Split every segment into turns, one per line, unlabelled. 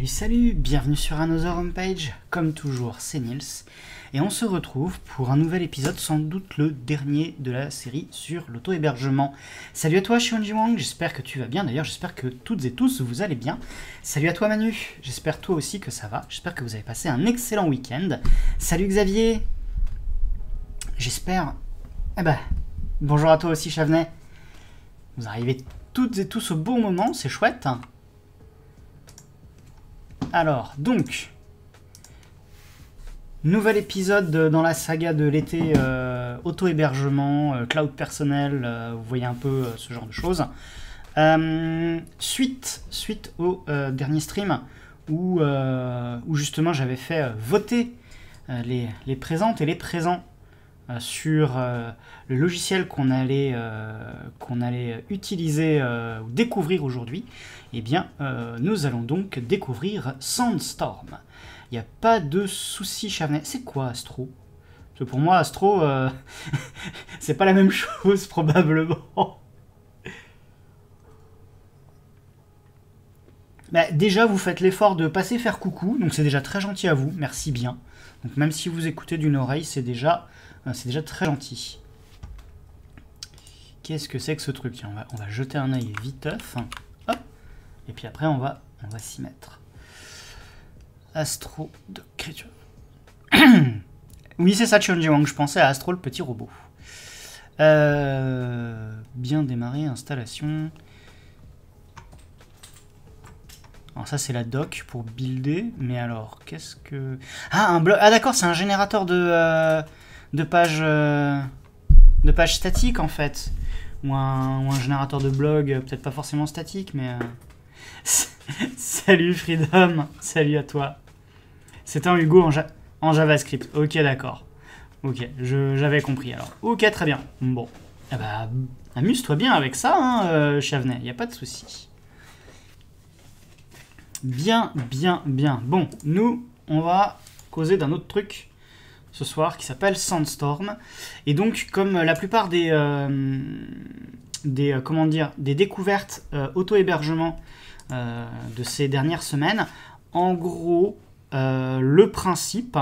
Salut, bienvenue sur Another Homepage, comme toujours c'est Nils, et on se retrouve pour un nouvel épisode, sans doute le dernier de la série sur l'auto-hébergement. Salut à toi Shionji Wang, j'espère que tu vas bien, d'ailleurs j'espère que toutes et tous vous allez bien. Salut à toi Manu, j'espère toi aussi que ça va, j'espère que vous avez passé un excellent week-end. Salut Xavier, j'espère... bonjour à toi aussi Chavenet, vous arrivez toutes et tous au bon moment, c'est chouette. Alors, donc, nouvel épisode dans la saga de l'été, auto-hébergement, cloud personnel, vous voyez un peu ce genre de choses. Suite au dernier stream où justement j'avais fait voter les présentes et les présents sur le logiciel qu'on allait utiliser ou découvrir aujourd'hui, eh bien, nous allons donc découvrir Sandstorm. Il n'y a pas de souci, Chavenet. C'est quoi Astro? Parce que pour moi, Astro, c'est pas la même chose, probablement. Déjà, vous faites l'effort de passer faire coucou, donc c'est déjà très gentil à vous, merci bien. Donc même si vous écoutez d'une oreille, c'est déjà très gentil. Qu'est-ce que c'est que ce truc? Tiens, on va jeter un œil viteuf. Hop. Et puis après, on va s'y mettre. Astro de créature. Oui, c'est ça, Chionji Wang. Je pensais à Astro, le petit robot. Bien démarrer, installation. Alors ça, c'est la doc pour builder. Mais alors, qu'est-ce que... Ah, un bloc. Ah d'accord, c'est un générateur de pages statiques, en fait. Ou un générateur de blog, peut-être pas forcément statique, mais... Salut Freedom, salut à toi. C'est un Hugo en JavaScript. Ok, d'accord. Ok, j'avais compris alors. Ok, très bien. Bon, amuse-toi bien avec ça, hein, Chavenet, il n'y a pas de souci. Bien. Bon, nous, on va causer d'un autre truc ce soir qui s'appelle Sandstorm. Et donc, comme la plupart des découvertes auto-hébergement de ces dernières semaines, en gros, le principe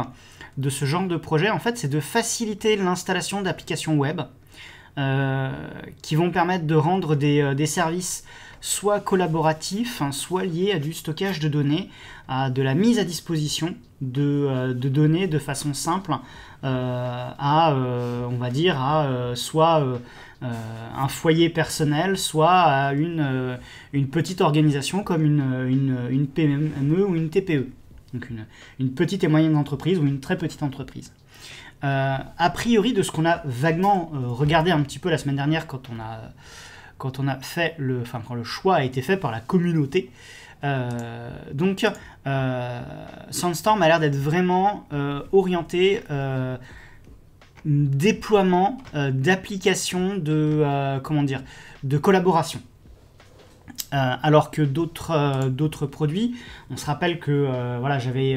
de ce genre de projet, en fait, c'est de faciliter l'installation d'applications web qui vont permettre de rendre des services soit collaboratifs, soit liés à du stockage de données, à de la mise à disposition de données de façon simple, on va dire, soit un foyer personnel, soit à une petite organisation comme une PME ou une TPE. Donc une petite et moyenne entreprise ou une très petite entreprise. A priori, de ce qu'on a vaguement regardé un petit peu la semaine dernière quand on a fait quand le choix a été fait par la communauté, Sandstorm a l'air d'être vraiment orienté déploiement d'applications de collaboration. Alors que d'autres produits, on se rappelle que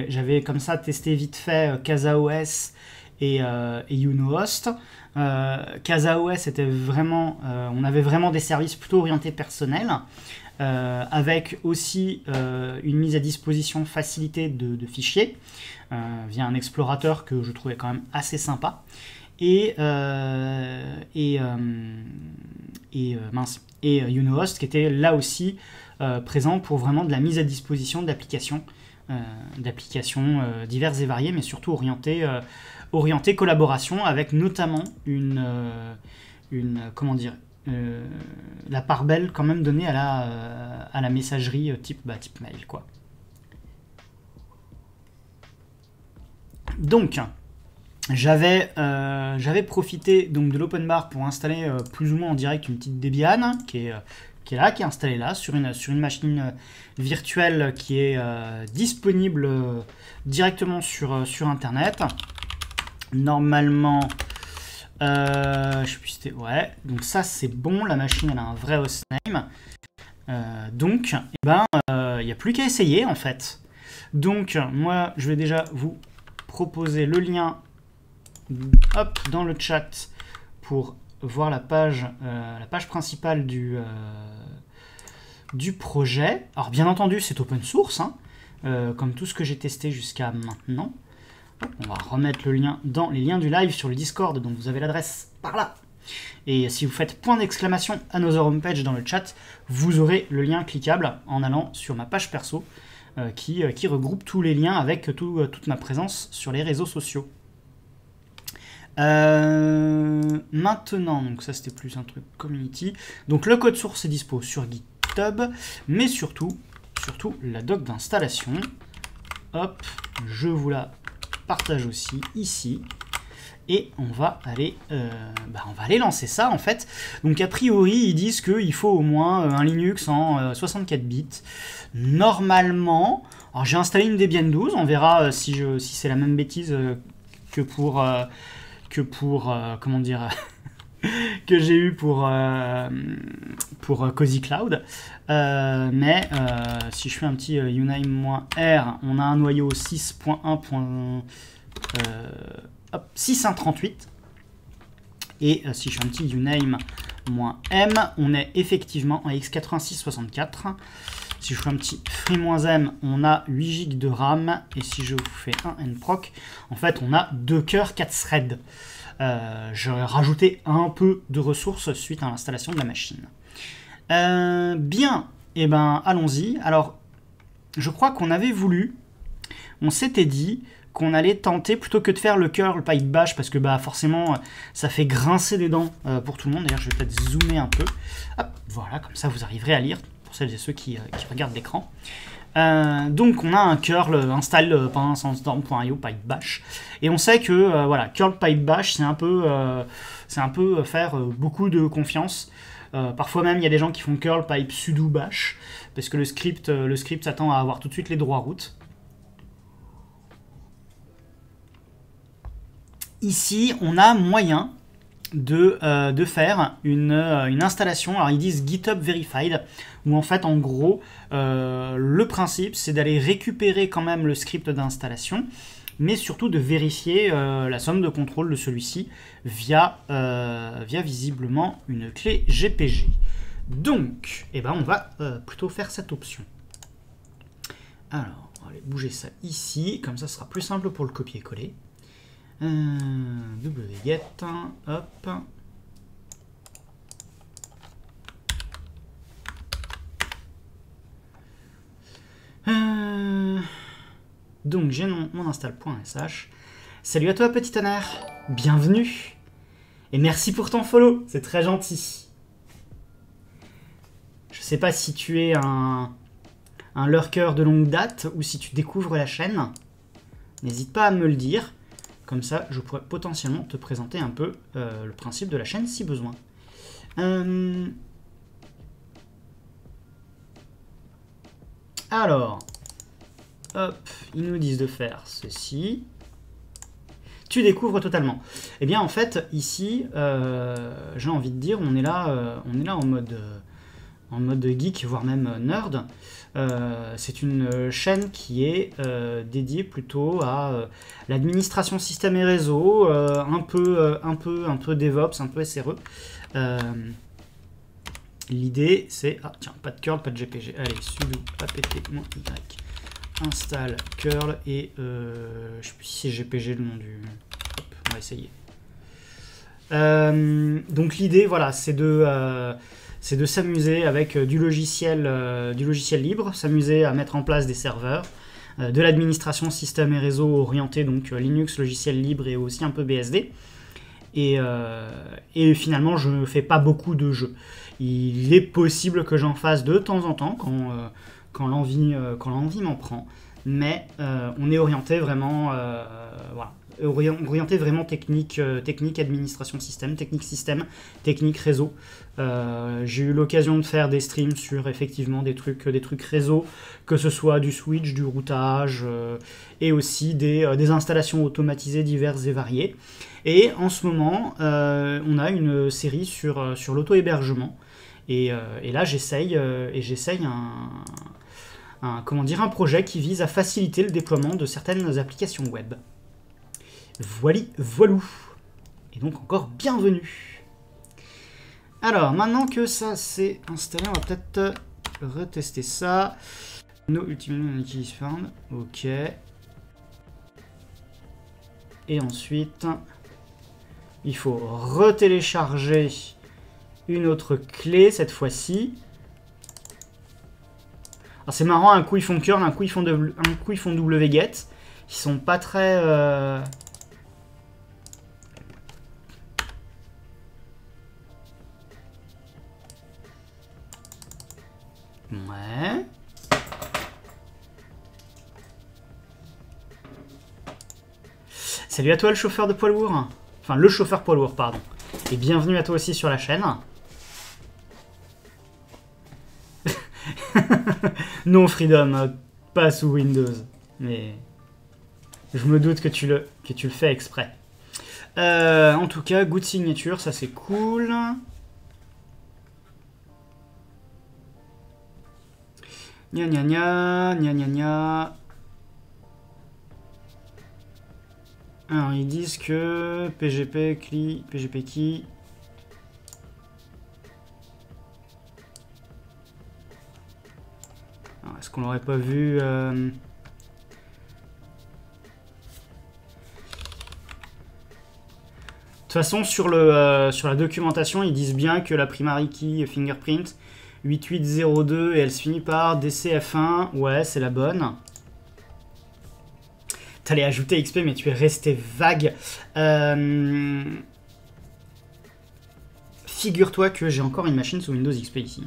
j'avais comme ça testé vite fait CasaOS et YunoHost. CasaOS était vraiment, on avait vraiment des services plutôt orientés personnels, avec aussi une mise à disposition facilitée de fichiers via un explorateur que je trouvais quand même assez sympa. Et YunoHost qui était là aussi présent pour vraiment de la mise à disposition d'applications diverses et variées, mais surtout orientées collaboration, avec notamment la part belle quand même donnée à la messagerie type mail, quoi. Donc j'avais profité donc de l'open-bar pour installer plus ou moins en direct une petite Debian qui est installée là sur une machine virtuelle qui est disponible directement sur internet. Normalement, je sais plus si c'était... Ouais, donc ça c'est bon, la machine elle a un vrai hostname. Donc, il n'y a plus qu'à essayer en fait. Donc, moi je vais déjà vous proposer le lien dans le chat pour voir la page principale du projet. Alors bien entendu c'est open source, hein, comme tout ce que j'ai testé jusqu'à maintenant. On va remettre le lien dans les liens du live sur le Discord, dont vous avez l'adresse par là. Et si vous faites point d'exclamation Another Homepage dans le chat, vous aurez le lien cliquable en allant sur ma page perso qui regroupe tous les liens avec toute ma présence sur les réseaux sociaux. Maintenant, donc ça c'était plus un truc community. Donc le code source est dispo sur GitHub, mais surtout la doc d'installation. Hop, je vous la partage aussi ici. Et on va aller lancer ça en fait. Donc a priori ils disent qu'il faut au moins un Linux en 64 bits. Normalement, alors j'ai installé une Debian 12, on verra si c'est la même bêtise que pour comment dire que j'ai eu pour Cozy Cloud. Mais si je fais un petit uname-r, on a un noyau 6.1.638 et si je fais un petit uname-m, on est effectivement en x86-64. Si je fais un petit free-m, on a 8 Go de RAM, et si je vous fais un nproc, en fait on a 2 cœurs, 4 threads. J'aurais rajouté un peu de ressources suite à l'installation de la machine. Bien, et ben allons-y. Alors, je crois qu'on avait voulu, on s'était dit qu'on allait tenter, plutôt que de faire le curl pipe bash, parce que bah forcément ça fait grincer des dents pour tout le monde. D'ailleurs je vais peut-être zoomer un peu. Hop, voilà, comme ça vous arriverez à lire, pour celles et ceux qui regardent l'écran. Donc on a un curl install .sandstorm.io pipe bash, et on sait que voilà, curl pipe bash c'est un peu faire beaucoup de confiance. Parfois même il y a des gens qui font curl pipe sudo bash, parce que le script s'attend à avoir tout de suite les droits routes. Ici, on a moyen de faire une installation. Alors, ils disent GitHub Verified, où en fait, en gros, le principe, c'est d'aller récupérer quand même le script d'installation, mais surtout de vérifier la somme de contrôle de celui-ci via visiblement une clé GPG. Donc, eh ben, on va plutôt faire cette option. Alors, on va aller bouger ça ici, comme ça, ce sera plus simple pour le copier-coller. wget, hop. Donc j'ai mon install.sh. Salut à toi petit tonnerre, bienvenue. Et merci pour ton follow, c'est très gentil. Je sais pas si tu es un lurker de longue date ou si tu découvres la chaîne. N'hésite pas à me le dire. Comme ça, je pourrais potentiellement te présenter un peu le principe de la chaîne si besoin. Alors, hop, ils nous disent de faire ceci. Tu découvres totalement. Eh bien, en fait, ici, j'ai envie de dire, on est là en mode geek, voire même nerd. C'est une chaîne qui est dédiée plutôt à l'administration système et réseau, un peu DevOps, un peu SRE. L'idée c'est, ah tiens, pas de curl, pas de GPG, allez, sudo apt-y install curl et je sais plus si c'est GPG le nom du... Hop, on va essayer. Donc l'idée, voilà, c'est de s'amuser avec du logiciel libre, s'amuser à mettre en place des serveurs, de l'administration système et réseau orienté, donc Linux, logiciel libre et aussi un peu BSD. Et finalement, je ne fais pas beaucoup de jeux. Il est possible que j'en fasse de temps en temps quand l'envie m'en prend. Mais on est orienté vraiment, voilà, orienté vraiment technique, administration système, technique réseau. J'ai eu l'occasion de faire des streams sur effectivement des trucs réseau, que ce soit du switch, du routage, et aussi des installations automatisées diverses et variées. Et en ce moment, on a une série sur l'auto-hébergement. Et là, j'essaye un projet qui vise à faciliter le déploiement de certaines applications web. Voilou. Et donc encore bienvenue. Alors, maintenant que ça s'est installé, on va peut-être retester ça. No Ultimate Keys Found. Ok. Et ensuite, il faut retélécharger une autre clé cette fois-ci. Alors c'est marrant, un coup ils font curl, un coup ils font wget. Ils sont pas très... Ouais. Salut à toi le chauffeur de poids lourd. Enfin le chauffeur poids lourd, pardon. Et bienvenue à toi aussi sur la chaîne. Non Freedom, pas sous Windows. Mais je me doute que tu le fais exprès. En tout cas, good signature, ça c'est cool. Gna gna gna, gna gna gna. Alors ils disent que PGP key. Est-ce qu'on l'aurait pas vu De toute façon, sur la documentation, ils disent bien que la primary key fingerprint 8802 et elle se finit par DCF1. Ouais, c'est la bonne. T'allais ajouter XP, mais tu es resté vague. Figure-toi que j'ai encore une machine sous Windows XP ici.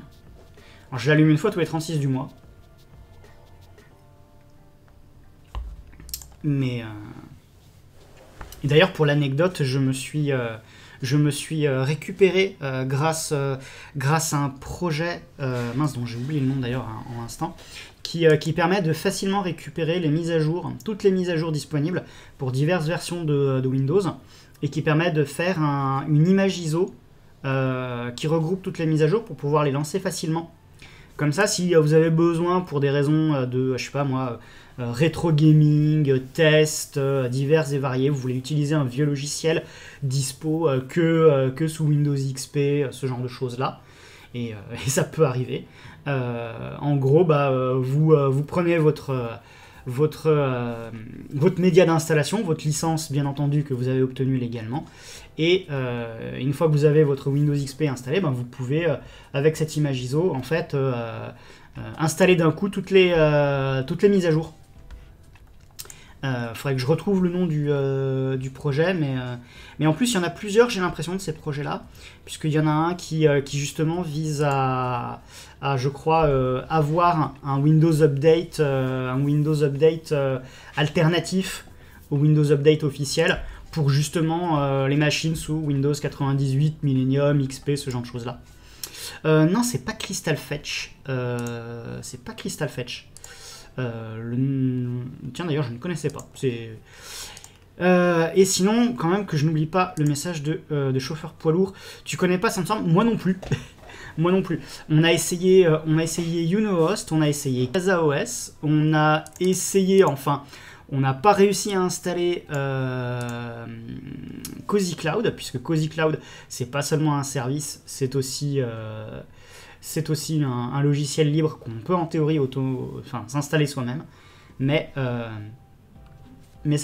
Alors, je l'allume une fois tous les 36 du mois. Mais... Et d'ailleurs, pour l'anecdote, je me suis récupéré grâce à un projet, mince, dont j'ai oublié le nom d'ailleurs en l'instant, qui permet de facilement récupérer les mises à jour, toutes les mises à jour disponibles pour diverses versions de Windows, et qui permet de faire une image ISO qui regroupe toutes les mises à jour pour pouvoir les lancer facilement. Comme ça, si vous avez besoin pour des raisons de, je sais pas moi, rétro gaming, test, divers et variés, vous voulez utiliser un vieux logiciel dispo que sous Windows XP, ce genre de choses-là, et ça peut arriver. En gros, vous prenez votre média d'installation, votre licence bien entendu que vous avez obtenue légalement, et une fois que vous avez votre Windows XP installé, vous pouvez avec cette image ISO en fait installer d'un coup toutes les mises à jour. Faudrait que je retrouve le nom du projet, mais en plus il y en a plusieurs, j'ai l'impression, de ces projets-là, puisqu'il y en a un qui justement vise à je crois, avoir un Windows Update, alternatif au Windows Update officiel, pour justement les machines sous Windows 98, Millennium, XP, ce genre de choses-là. Non, c'est pas Crystal Fetch. C'est pas Crystal Fetch. Tiens, d'ailleurs, je ne connaissais pas. Et sinon, quand même, que je n'oublie pas le message de chauffeur poids lourd. Tu connais pas, ça me semble. Moi non plus. Moi non plus. On a essayé UnoHost, on a essayé CasaOS, on a essayé, enfin, on n'a pas réussi à installer Cozy Cloud, puisque Cozy Cloud, c'est pas seulement un service, c'est aussi un logiciel libre qu'on peut en théorie s'installer soi-même, mais ça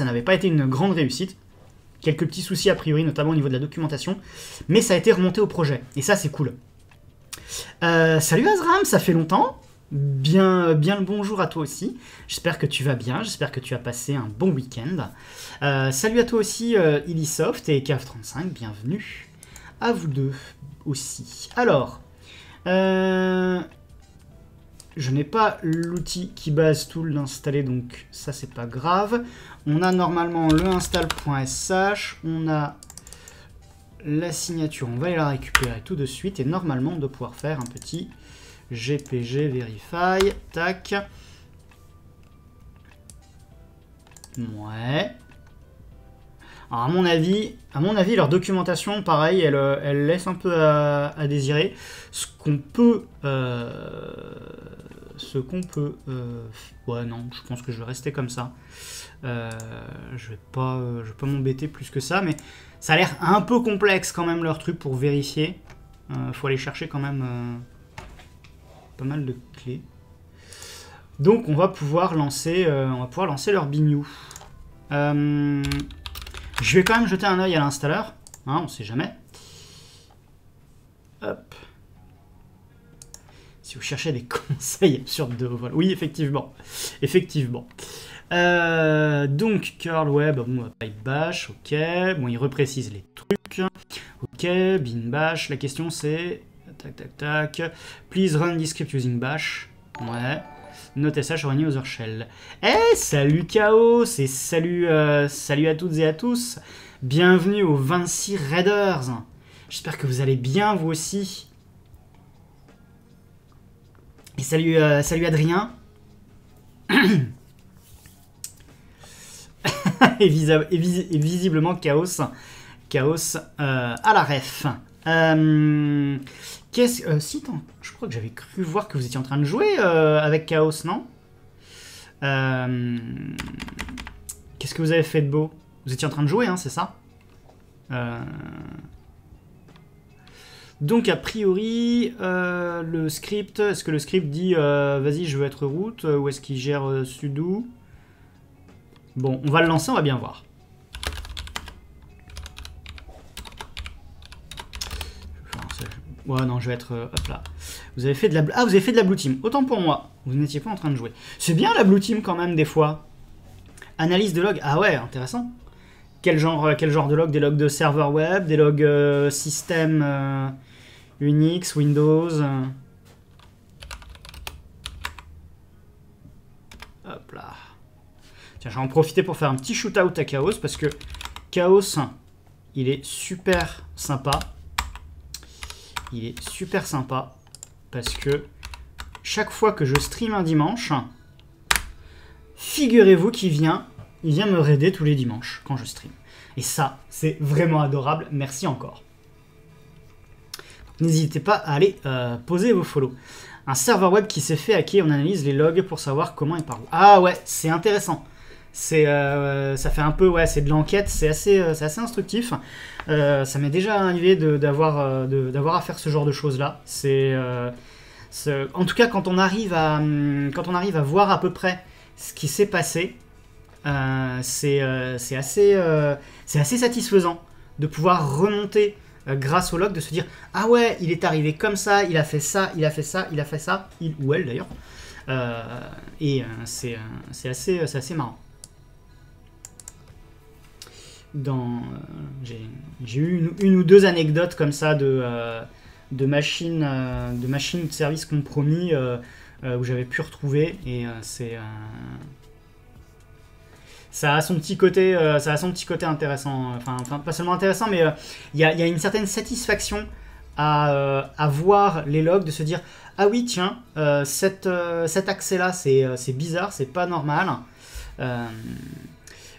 n'avait pas été une grande réussite. Quelques petits soucis a priori, notamment au niveau de la documentation, mais ça a été remonté au projet, et ça c'est cool. Salut Azram, ça fait longtemps. Bien le bonjour à toi aussi. J'espère que tu vas bien, j'espère que tu as passé un bon week-end. Salut à toi aussi Illisoft et Cave35, bienvenue à vous deux aussi. Alors, je n'ai pas l'outil qui base tool installé, donc ça c'est pas grave. On a normalement le install.sh, on a la signature, on va aller la récupérer tout de suite, et normalement on doit pouvoir faire un petit GPG verify, tac. Ouais. Alors à mon avis, leur documentation, pareil, elle laisse un peu à désirer. Ce qu'on peut... ouais, non, je pense que je vais rester comme ça. Je vais pas m'embêter plus que ça, mais ça a l'air un peu complexe quand même leur truc pour vérifier. Faut aller chercher quand même pas mal de clés. Donc on va pouvoir lancer leur bignou. Je vais quand même jeter un œil à l'installeur, hein, on sait jamais. Hop. Si vous cherchez des conseils absurdes de vol. Oui, effectivement. Effectivement. Donc, curl web, bon, pipe bash, ok. Bon, il reprécise les trucs. Ok, bin bash. La question c'est... Tac, tac, tac. Please run this script using bash. Ouais. Note SH running other shell. Eh, salut Chaos et salut, salut à toutes et à tous. Bienvenue aux 26 Raiders. J'espère que vous allez bien, vous aussi. Et salut, salut Adrien. et visiblement Chaos à la ref. Si, attends, je crois que j'avais cru voir que vous étiez en train de jouer avec Chaos, non? Qu'est-ce que vous avez fait de beau? Vous étiez en train de jouer, hein, c'est ça? Donc a priori, le script, est-ce que le script dit vas-y je veux être root ou est-ce qu'il gère sudo? Bon, on va le lancer, on va bien voir. Ouais, non, je vais être... hop là. Vous avez fait de la... Ah, vous avez fait de la blue team. Autant pour moi. Vous n'étiez pas en train de jouer. C'est bien la blue team quand même, des fois. Analyse de log. Ah ouais, intéressant. Quel genre de log? Des logs de serveur web, des logs système Unix, Windows. Hop là. Tiens, je vais en profiter pour faire un petit shootout à Chaos parce que Chaos, il est super sympa. Il est super sympa parce que chaque fois que je stream un dimanche, figurez-vous qu'il vient me raider tous les dimanches quand je stream. Et ça, c'est vraiment adorable. Merci encore. N'hésitez pas à aller poser vos follow. Un serveur web qui s'est fait hacker, on analyse les logs pour savoir comment et par où. Ah ouais, c'est intéressant. Ça fait un peu, ouais, c'est de l'enquête, c'est assez instructif. Ça m'est déjà arrivé d'avoir à faire ce genre de choses-là. En tout cas, quand on arrive à voir à peu près ce qui s'est passé, c'est assez satisfaisant de pouvoir remonter grâce au log, de se dire ah ouais, il est arrivé comme ça, il a fait ça, il a fait ça, il a fait ça, il ou elle d'ailleurs. C'est assez marrant. J'ai eu une ou deux anecdotes comme ça de machines de service compromis où j'avais pu retrouver et ça a son petit côté intéressant, enfin pas seulement intéressant, mais il y a une certaine satisfaction à voir les logs, de se dire ah oui tiens, cet accès là c'est bizarre, c'est pas normal.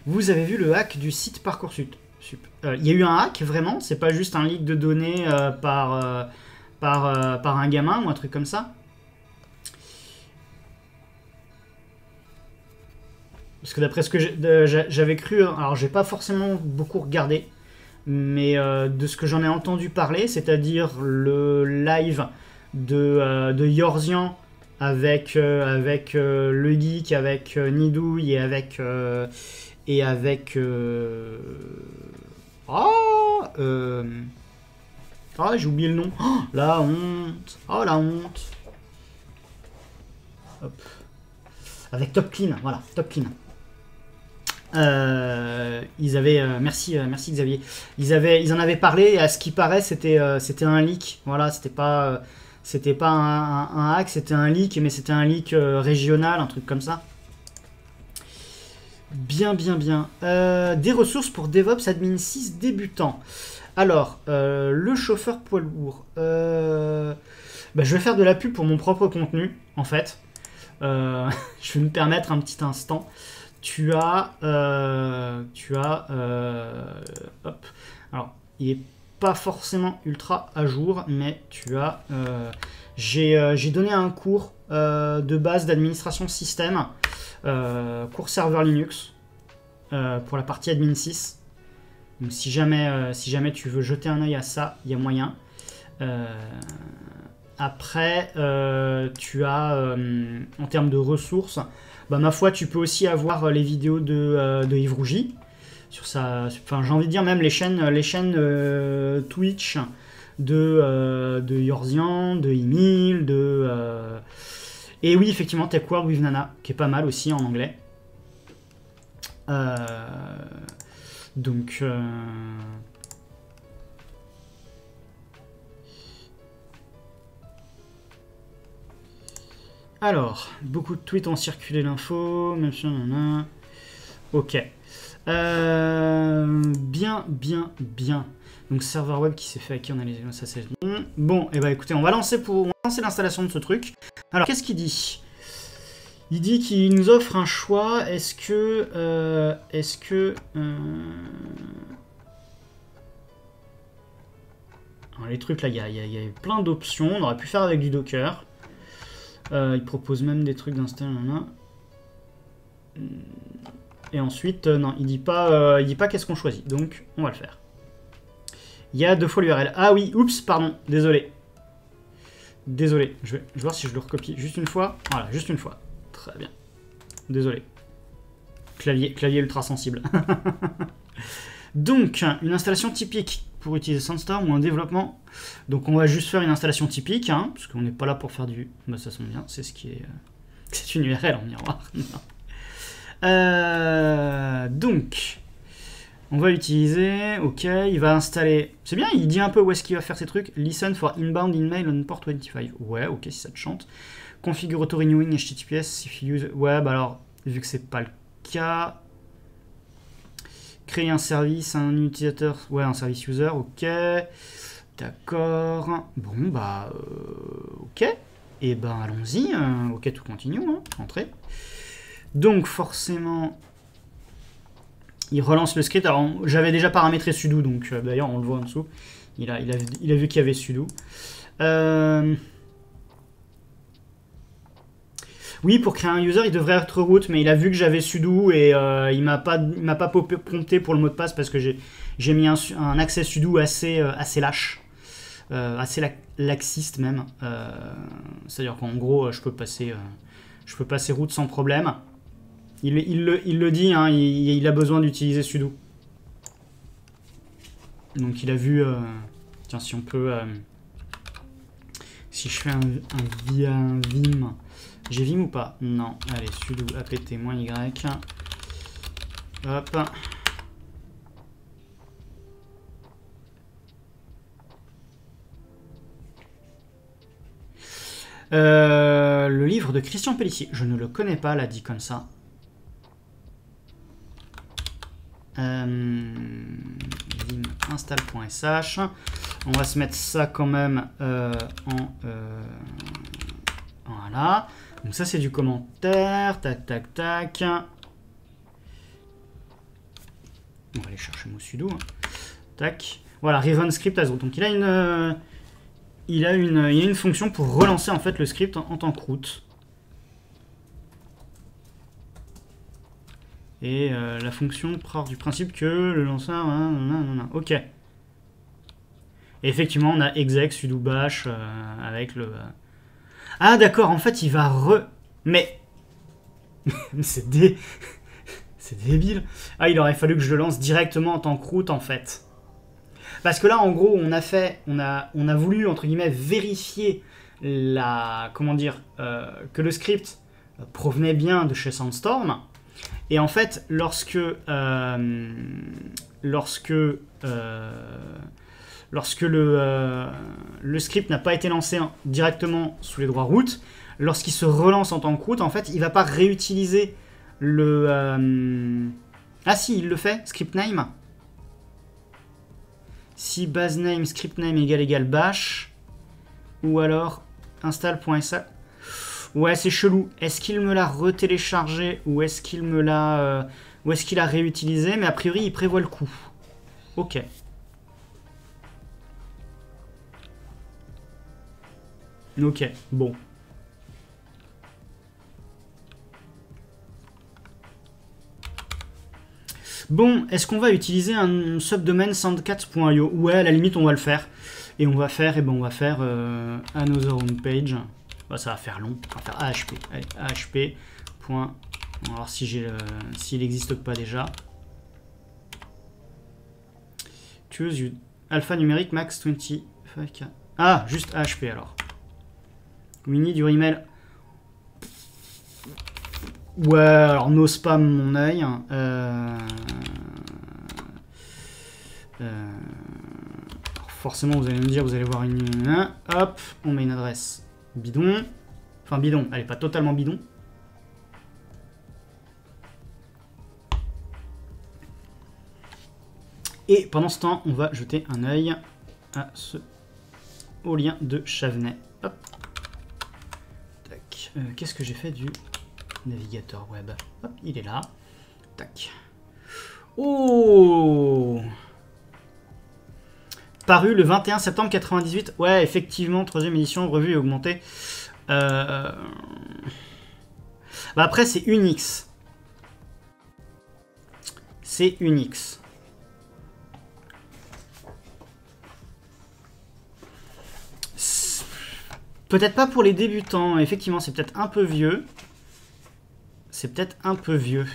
Vous avez vu le hack du site Parcoursup. Il y a eu un hack vraiment, c'est pas juste un leak de données par un gamin ou un truc comme ça. Parce que d'après ce que j'avais cru, alors j'ai pas forcément beaucoup regardé, mais de ce que j'en ai entendu parler, c'est-à-dire le live de Yorzian avec le geek, avec Nidouille et avec j'ai oublié le nom. Oh, la honte. Oh la honte. Hop. Avec Top Clean, voilà, Top Clean. Ils avaient merci Xavier. Ils en avaient parlé et à ce qui paraît c'était un leak. Voilà, c'était pas un hack, c'était un leak, mais c'était un leak régional, un truc comme ça. Bien. Des ressources pour DevOps Admin 6 débutant. Alors, le chauffeur poids lourd. Je vais faire de la pub pour mon propre contenu, en fait. Je vais me permettre un petit instant. Tu as hop. Alors, il est pas forcément ultra à jour, mais tu as... j'ai donné un cours de base d'administration système, cours serveur Linux, pour la partie admin 6. Donc si jamais tu veux jeter un œil à ça, il y a moyen. Après, tu as, en termes de ressources, bah, ma foi, tu peux aussi avoir les vidéos de Yves Rougy. Sur sa, enfin, j'ai envie de dire même les chaînes Twitch de Yorzian, de Emile, et oui, effectivement, Tech World with Nana, qui est pas mal aussi en anglais. Donc... Alors, beaucoup de tweets ont circulé l'info, même si on en a... Ok. Bien. Donc serveur web qui s'est fait hacker, on a les... ça c'est bon. Bon, et bah écoutez, on va lancer l'installation de ce truc. Alors, qu'est-ce qu'il dit? Il dit qu'il nous offre un choix. Est-ce que... Alors, les trucs là, il y a plein d'options. On aurait pu faire avec du Docker. Il propose même des trucs d'installer. Et ensuite, non, il dit pas qu'est-ce qu'on choisit. Donc, on va le faire. Il y a 2 fois l'URL. Ah oui, oups, pardon, désolé. Désolé, je vais voir si je le recopie juste une fois. Voilà, juste une fois. Très bien. Désolé. Clavier ultra sensible. Donc, une installation typique pour utiliser Sandstorm ou un développement. Donc, on va juste faire une installation typique, hein, parce qu'on n'est pas là pour faire du... Bah, ça sonne bien, c'est ce qui est... C'est une URL en miroir. Donc, on va utiliser, ok, il va installer, c'est bien, il dit un peu où est-ce qu'il va faire ces trucs. Listen for inbound email on port 25. Ouais, ok, si ça te chante. Configure auto-renewing HTTPS if you use... Ouais, bah alors, vu que c'est pas le cas... Créer un service, un utilisateur... Ouais, un service user, ok. D'accord. Bon, bah... ok. Et ben, allons-y. Ok, tout continue, hein. Entrez. Donc, forcément... Il relance le script. Alors, j'avais déjà paramétré sudo, donc d'ailleurs, on le voit en dessous. Il a vu qu'il y avait sudo. Oui, pour créer un user, il devrait être root, mais il a vu que j'avais sudo et il m'a pas prompté pour le mot de passe parce que j'ai mis un accès sudo assez lâche, assez laxiste même. C'est-à-dire qu'en gros, je peux passer root sans problème. Il le dit, hein, il a besoin d'utiliser sudo. Donc il a vu... tiens, si on peut... si je fais un vim... J'ai vim ou pas? Non. Allez, sudo apt-y. Hop. Le livre de Christian Pellissier. Je ne le connais pas, là, dit comme ça. Vim install.sh. On va se mettre ça quand même voilà. Donc ça c'est du commentaire. Tac tac tac. On va aller chercher mon sudo. Tac. Voilà, Raven script as root. Donc il a une fonction pour relancer en fait le script en tant que root. Et la fonction part du principe que le lanceur... Ok. Et effectivement, on a exec sudo bash avec le... Ah d'accord, en fait, il va Mais... c'est débile. Ah, il aurait fallu que je le lance directement en tant que root, en fait. Parce que là, en gros, on a voulu, entre guillemets, vérifier comment dire, que le script provenait bien de chez Sandstorm. Et en fait, lorsque le script n'a pas été lancé directement sous les droits root, lorsqu'il se relance en tant que root, en fait, il ne va pas réutiliser le... Ah si, il le fait, script name. Si base name, script name égale bash, ou alors install.sh. Ouais, c'est chelou. Est-ce qu'il me l'a retéléchargé ou est-ce qu'il me l'a... ou est-ce qu'il a réutilisé? Mais a priori, il prévoit le coup. Ok. Ok, bon. Bon, est-ce qu'on va utiliser un subdomaine sandcats.io? Ouais, à la limite, on va le faire. Et on va faire, another homepage. Bah, ça va faire long. On va faire AHP. Allez, AHP. Point. On va voir si s'il n'existe pas déjà. Choose you. Alpha numérique max 25K. Ah, juste AHP alors. We need your email. Ouais, alors no spam mon œil. Forcément, vous allez me dire, vous allez voir une... Hop, on met une adresse bidon. Enfin, bidon, elle n'est pas totalement bidon. Et pendant ce temps, on va jeter un œil au lien de Chavenay. Hop. Tac. Qu'est-ce que j'ai fait du navigateur web? Hop, il est là. Tac. Oh! Paru le 21 septembre 98. Ouais, effectivement, 3e édition, revue et augmentée. Bah après, c'est Unix. C'est Unix. Peut-être pas pour les débutants. Effectivement, c'est peut-être un peu vieux. C'est peut-être un peu vieux.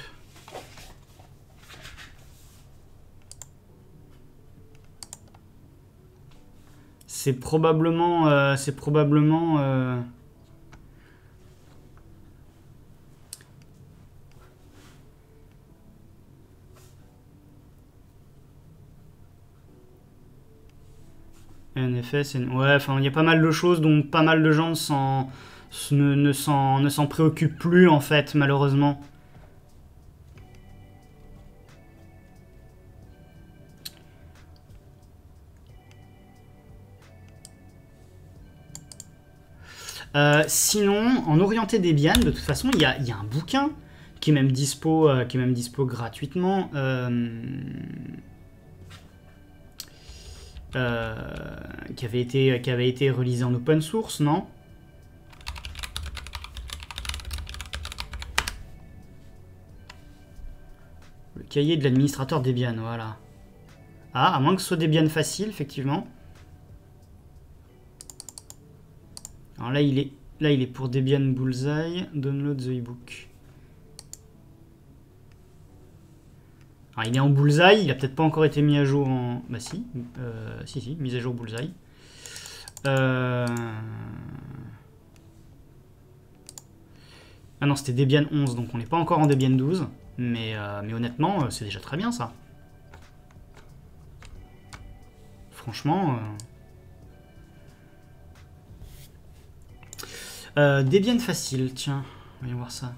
C'est probablement... NFS, ouais, enfin, il y a pas mal de choses dont pas mal de gens ne s'en préoccupent plus, en fait, malheureusement. Sinon, en orienté Debian, de toute façon, il y a un bouquin qui est même dispo gratuitement. Qui avait été réalisé en open source, non? Le cahier de l'administrateur Debian, voilà. Ah, à moins que ce soit Debian facile, effectivement. Alors là, il est pour Debian Bullseye. Download the ebook. Alors, il est en Bullseye, il a peut-être pas encore été mis à jour en... Bah si, si, mise à jour Bullseye. Ah non, c'était Debian 11, donc on n'est pas encore en Debian 12. Mais honnêtement, c'est déjà très bien, ça. Franchement... Debian facile, tiens, voyons voir ça.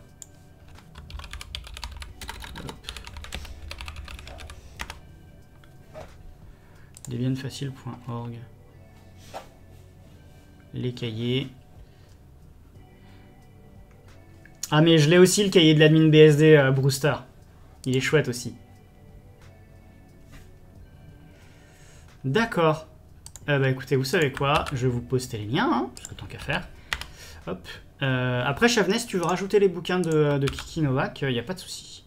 Debianfacile.org. Les cahiers. Ah mais je l'ai aussi, le cahier de l'admin BSD Brewster. Il est chouette aussi. D'accord. Bah écoutez, vous savez quoi? Je vais vous poster les liens, hein, parce que tant qu'à faire. Hop. Après, Chavenay, si tu veux rajouter les bouquins de Kiki Novak, il n'y a pas de souci.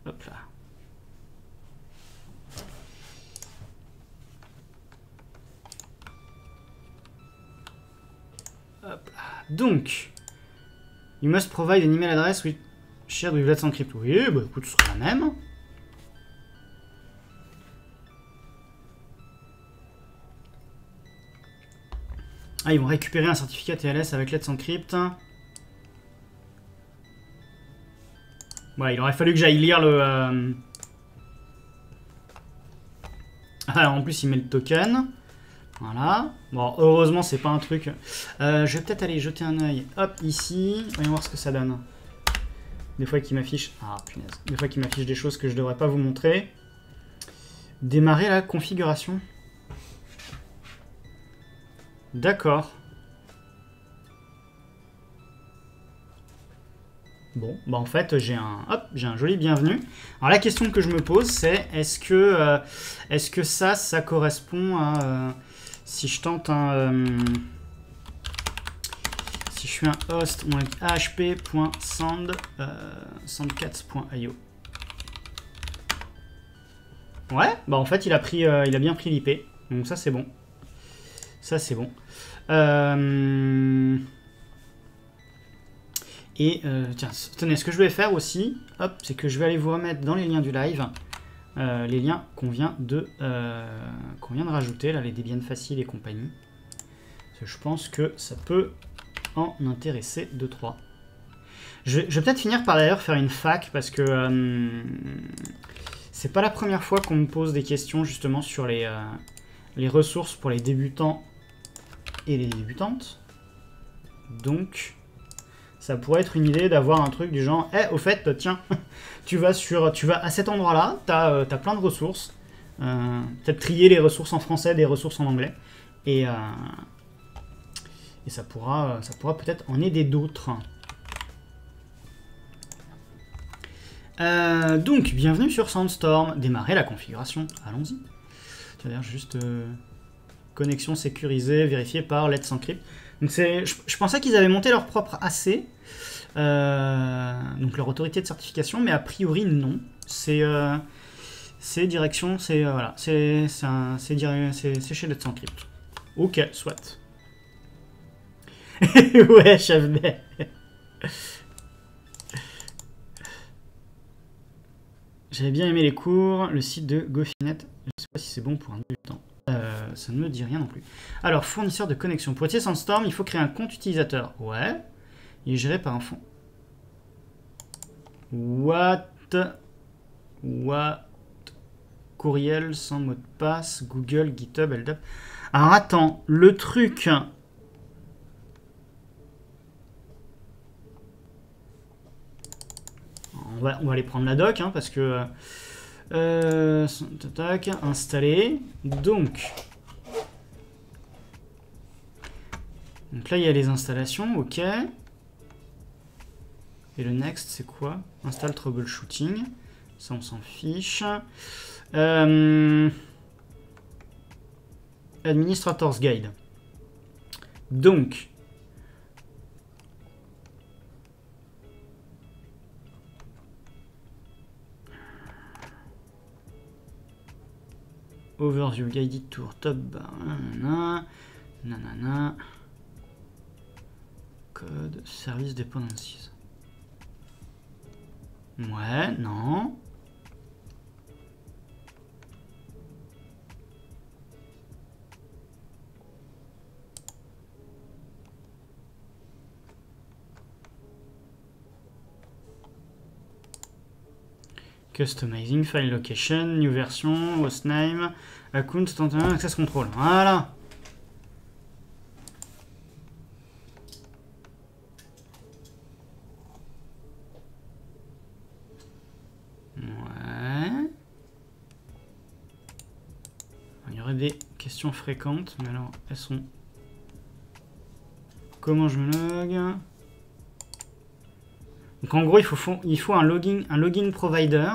Hop là. Hop là. Donc, you must provide an email address with shared with Let's Encrypt. Oui, bah écoute, ce sera la même. Ah, ils vont récupérer un certificat TLS avec Let's Encrypt. Ouais, il aurait fallu que j'aille lire le... Ah, en plus, il met le token. Voilà. Bon, heureusement, c'est pas un truc... je vais peut-être aller jeter un œil. Hop, ici. Voyons voir ce que ça donne. Des fois qu'il m'affiche... Ah, punaise. Des fois qu'il m'affiche des choses que je devrais pas vous montrer. Démarrer la configuration. D'accord. Bon, bah en fait, j'ai un joli bienvenu. Alors la question que je me pose, c'est est-ce que ça correspond à... si je tente un... si je suis un host, on a hp.sandcats.io. Ouais, bah en fait, il a bien pris l'IP. Donc ça, c'est bon. Ça, c'est bon. Et tiens, tenez, ce que je vais faire aussi, hop, c'est que je vais aller vous remettre dans les liens du live les liens qu'on vient de rajouter, là, les Debian faciles et compagnie. Parce que je pense que ça peut en intéresser 2-3. Je vais peut-être finir par d'ailleurs faire une fac, parce que c'est pas la première fois qu'on me pose des questions justement sur les ressources pour les débutants et les débutantes. Donc, ça pourrait être une idée d'avoir un truc du genre, au fait, tiens, tu vas à cet endroit-là, t'as plein de ressources. Peut-être trier les ressources en français des ressources en anglais. Et ça pourra peut-être en aider d'autres. Donc, bienvenue sur Sandstorm. Démarrer la configuration. Allons-y. C'est-à-dire juste connexion sécurisée, vérifiée par Let's Encrypt. Donc je pensais qu'ils avaient monté leur propre AC, donc leur autorité de certification, mais a priori non. C'est direction, voilà, c'est chez Let's Encrypt. Ok, soit. Ouais, chef B. J'avais bien aimé les cours, le site de Gofinet. Je sais pas si c'est bon pour un débutant. Ça ne me dit rien non plus. Alors, fournisseur de connexion. Pour utiliser Sandstorm, il faut créer un compte utilisateur. Ouais. Il est géré par un fond. What? Courriel sans mot de passe. Google, GitHub, LDAP. Alors, attends. Le truc... On va aller prendre la doc, hein, parce que... installer. Donc là, il y a les installations, ok. Et le next, c'est quoi? Install troubleshooting. Ça, on s'en fiche. Administrator's Guide. Donc... Overview, guided tour, top bar, nanana, code, service dependencies. Ouais, non. Customizing, file location, new version, hostname, account, access control. Voilà. Ouais. Il y aurait des questions fréquentes, mais alors elles sont... Comment je me log? Donc en gros, il faut un login provider.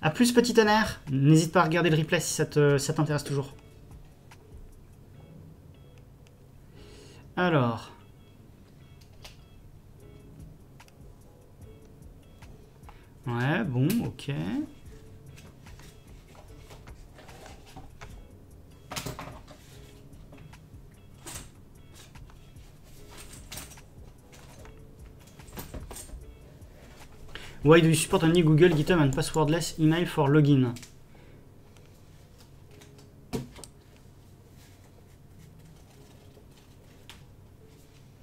A plus, petit tonnerre. N'hésite pas à regarder le replay si ça t'intéresse toujours. Alors. Ouais, bon, ok. Why do you support only Google, GitHub and passwordless email for login?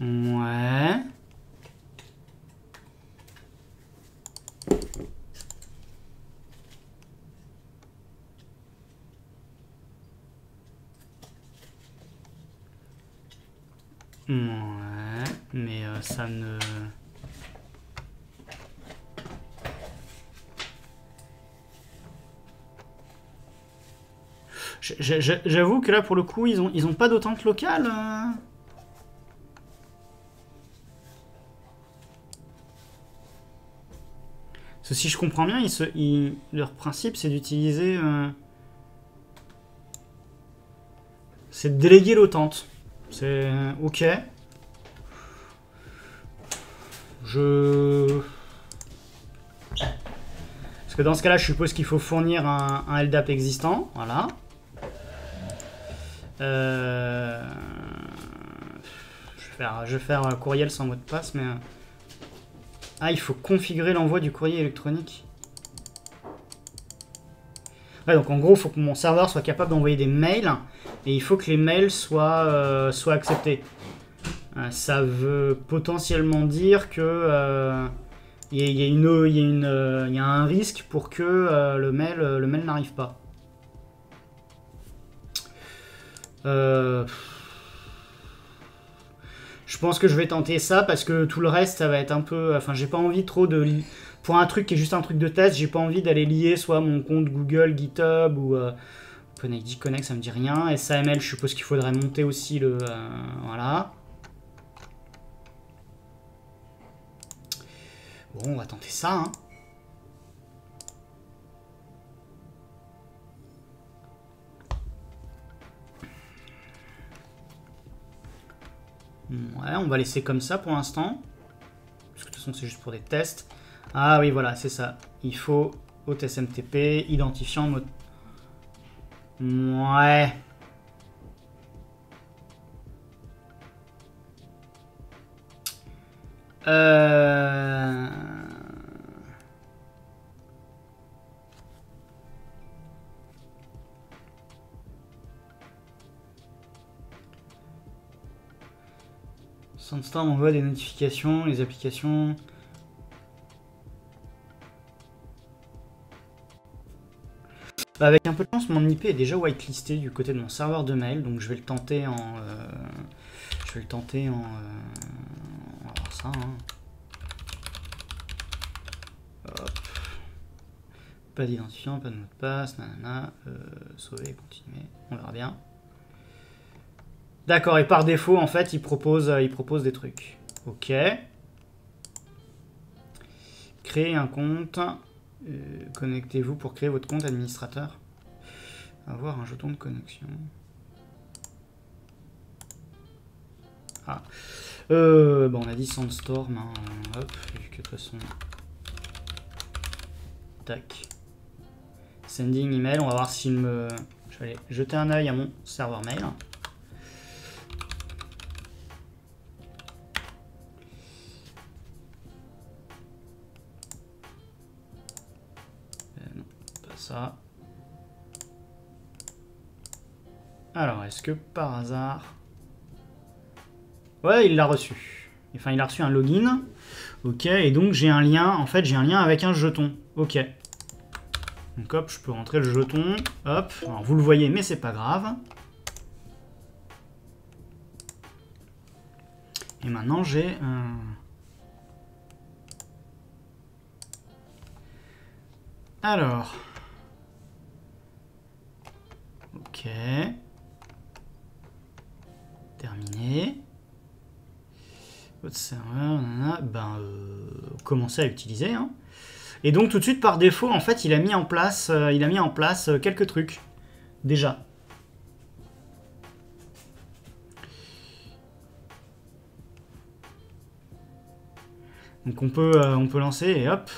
Ouais. Ouais, mais ça ne... J'avoue que là, pour le coup, ils ont pas d'autante locale. Parce que si je comprends bien, leur principe, c'est d'utiliser... c'est de déléguer l'autante. C'est... ok. que dans ce cas-là, je suppose qu'il faut fournir un LDAP existant. Voilà. Je vais faire un courriel sans mot de passe, mais... Ah, il faut configurer l'envoi du courrier électronique. Ouais, donc en gros, il faut que mon serveur soit capable d'envoyer des mails, et il faut que les mails soient acceptés. Ça veut potentiellement dire que il y a un risque pour que le mail n'arrive pas. Je pense que je vais tenter ça parce que tout le reste, ça va être un peu... Enfin, j'ai pas envie trop de... Pour un truc qui est juste un truc de test, j'ai pas envie d'aller lier soit mon compte Google, GitHub ou... Connect, ça me dit rien. SAML, je suppose qu'il faudrait monter aussi le... voilà. Bon, on va tenter ça, hein. Ouais, on va laisser comme ça pour l'instant. Parce que de toute façon, c'est juste pour des tests. Ah oui, voilà, c'est ça. Il faut OTSMTP, identifiant mode... Ouais. Sandstorm envoie des notifications, les applications... Avec un peu de chance, mon IP est déjà whitelisté du côté de mon serveur de mail, donc je vais le tenter en... on va voir ça, hein. Hop. Pas d'identifiant, pas de mot de passe, nanana, sauver, continuer, on verra bien. D'accord, et par défaut, en fait, il propose des trucs. Ok. Créer un compte. Connectez-vous pour créer votre compte administrateur. Avoir un jeton de connexion. Ah. Bon, on a dit Sandstorm. Hein. Hop, vu que de toute façon... Tac. Sending email. On va voir s'il me... Je vais aller jeter un œil à mon serveur mail. Non, pas ça. Alors, est-ce que par hasard... Ouais, il l'a reçu. Enfin, il a reçu un login. Ok, et donc j'ai un lien. En fait, j'ai un lien avec un jeton. Ok. Donc hop, je peux rentrer le jeton. Hop. Alors, vous le voyez, mais c'est pas grave. Et maintenant, j'ai un... Alors... Ok. Terminé. Votre serveur, commencez à utiliser. Hein. Et donc tout de suite par défaut, en fait, il a mis en place quelques trucs déjà. Donc on peut lancer et hop,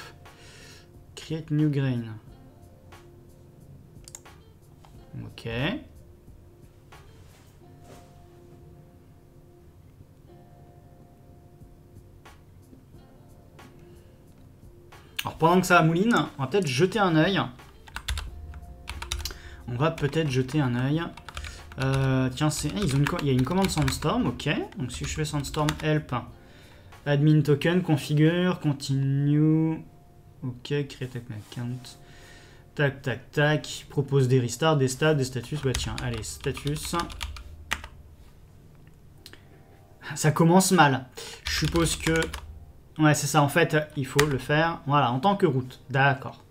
create new grain. Ok. Alors pendant que ça mouline, on va peut-être jeter un œil. Tiens, il y a une commande Sandstorm, ok. Donc si je fais Sandstorm help, admin token, configure, continue, ok, create account, tac, tac, tac, propose des restarts, des stats, des status, bah tiens, allez, status. Ça commence mal. Je suppose que... Ouais, c'est ça, en fait, il faut le faire, voilà, en tant que route. D'accord.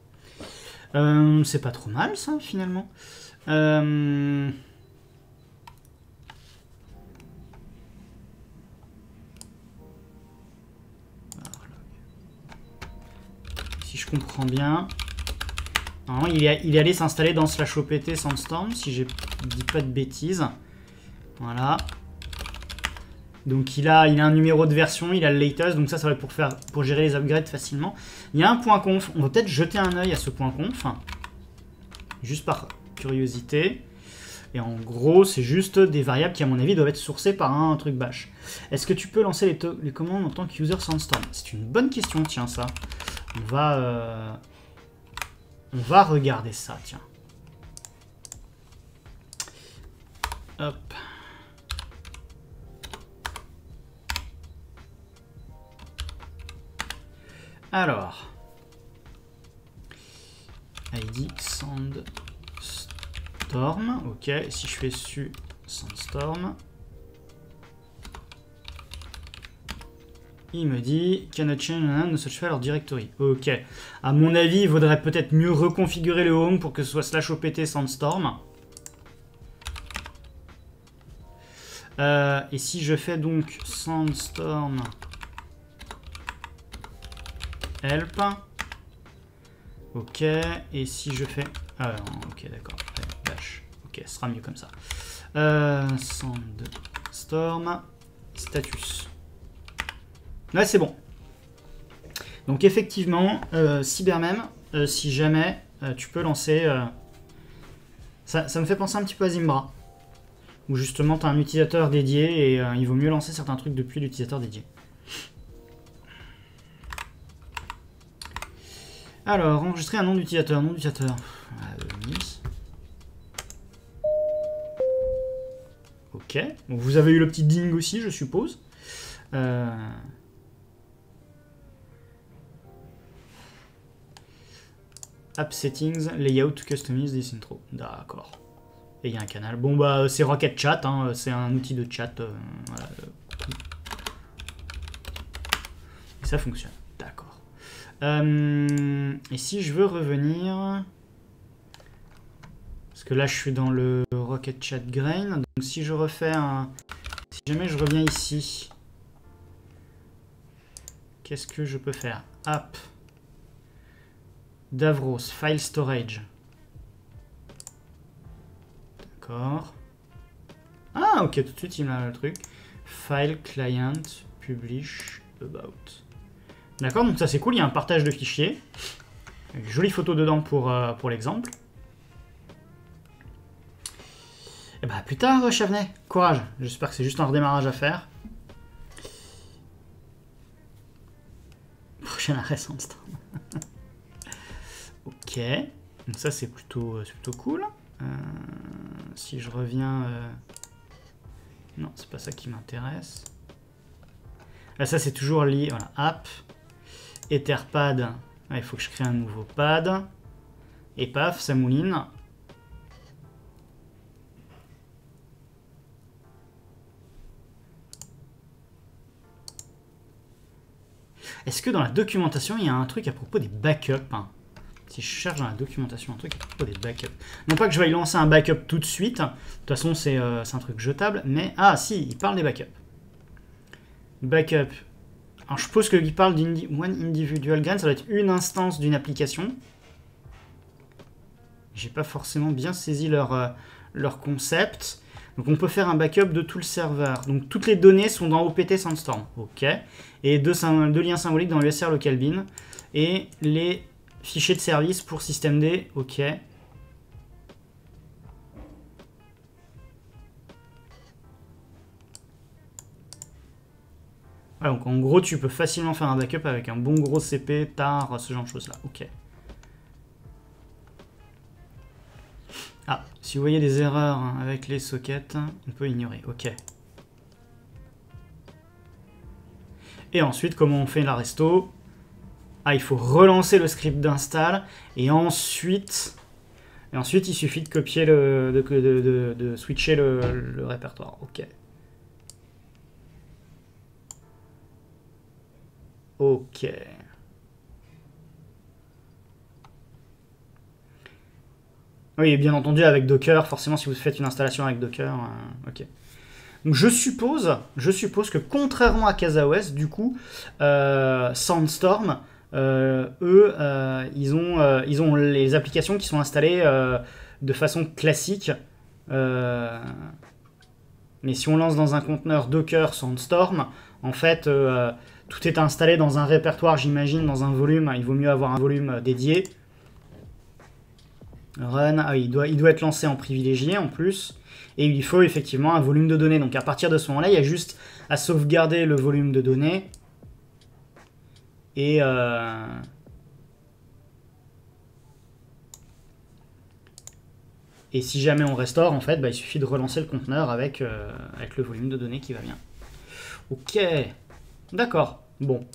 C'est pas trop mal, ça, finalement. Si je comprends bien... Normalement, il est allé s'installer dans /opt Sandstorm, si je dis pas de bêtises. Voilà. Donc il a un numéro de version, il a le latest, donc ça va être pour gérer les upgrades facilement. Il y a un point conf, on va peut-être jeter un œil à ce point conf, juste par curiosité. Et en gros, c'est juste des variables qui, à mon avis, doivent être sourcées par un truc bash. Est-ce que tu peux lancer les commandes en tant que user Sandstorm? C'est une bonne question, tiens, ça. On va regarder ça, tiens. Hop. Alors. ID Sandstorm. Ok, si je fais su Sandstorm. Il me dit cannot change no such file or directory. Ok. À mon avis, il vaudrait peut-être mieux reconfigurer le home pour que ce soit /opt Sandstorm. Et si je fais donc Sandstorm help. Ok. Et si je fais... Ah non, ok, d'accord. Bash. Ok, ce sera mieux comme ça. Sandstorm status. Là, c'est bon. Donc, effectivement, Cybermem, si jamais tu peux lancer... Ça me fait penser un petit peu à Zimbra. Où justement, tu as un utilisateur dédié et il vaut mieux lancer certains trucs depuis l'utilisateur dédié. Alors, enregistrer un nom d'utilisateur. Nom d'utilisateur. Ok. Donc, vous avez eu le petit ding aussi, je suppose. App settings, layout, customize this intro. D'accord. Et il y a un canal. Bon, bah, c'est Rocket Chat, hein, c'est un outil de chat. Voilà. Et ça fonctionne. D'accord. Et si je veux revenir... Parce que là, je suis dans le Rocket Chat Grain. Donc, si je refais un... Si jamais je reviens ici, qu'est-ce que je peux faire? App. Davros, File Storage. D'accord. Ah, ok, tout de suite, il me a le truc. File, Client, Publish, About. D'accord, donc ça c'est cool, il y a un partage de fichiers. Avec une jolie photo dedans pour l'exemple. Et bah, plus tard, Chavenet. Courage. J'espère que c'est juste un redémarrage à faire. Prochain arrêt Sandstorm. Ok, donc ça c'est plutôt cool. Si je reviens... Non, c'est pas ça qui m'intéresse. Là, ça c'est toujours lié. Voilà, app, Etherpad. Ah, il faut que je crée un nouveau pad. Et paf, ça mouline. Est-ce que dans la documentation, il y a un truc à propos des backups, hein? Si je cherche dans la documentation un truc à propos des backups. Non pas que je vais y lancer un backup tout de suite. De toute façon, c'est un truc jetable. Mais, ah si, il parle des backups. Backup. Alors, je suppose qu'il parle one individual grain. Ça doit être une instance d'une application. J'ai pas forcément bien saisi leur concept. Donc, on peut faire un backup de tout le serveur. Donc, toutes les données sont dans OPT Sandstorm. OK. Et deux liens symboliques dans USR local bin. Et les... fichier de service pour systemd, ok. Ouais, donc en gros, tu peux facilement faire un backup avec un bon gros CP, tar, ce genre de choses-là, ok. Ah, si vous voyez des erreurs avec les sockets, on peut ignorer, ok. Et ensuite, comment on fait la resto? Ah, il faut relancer le script d'install et ensuite, il suffit de copier de switcher le répertoire. Ok. Ok. Oui, bien entendu avec Docker. Forcément, si vous faites une installation avec Docker, ok. Donc je suppose que contrairement à CasaOS, du coup, Sandstorm eux, ils ont les applications qui sont installées de façon classique. Mais si on lance dans un conteneur Docker Sandstorm, en fait, tout est installé dans un répertoire, j'imagine, dans un volume. Il vaut mieux avoir un volume dédié. Run, ah oui, il doit être lancé en privilégié en plus. Et il faut effectivement un volume de données. Donc à partir de ce moment-là, il y a juste à sauvegarder le volume de données. Et si jamais on restaure, en fait, bah, il suffit de relancer le conteneur avec le volume de données qui va bien. Ok, d'accord, bon.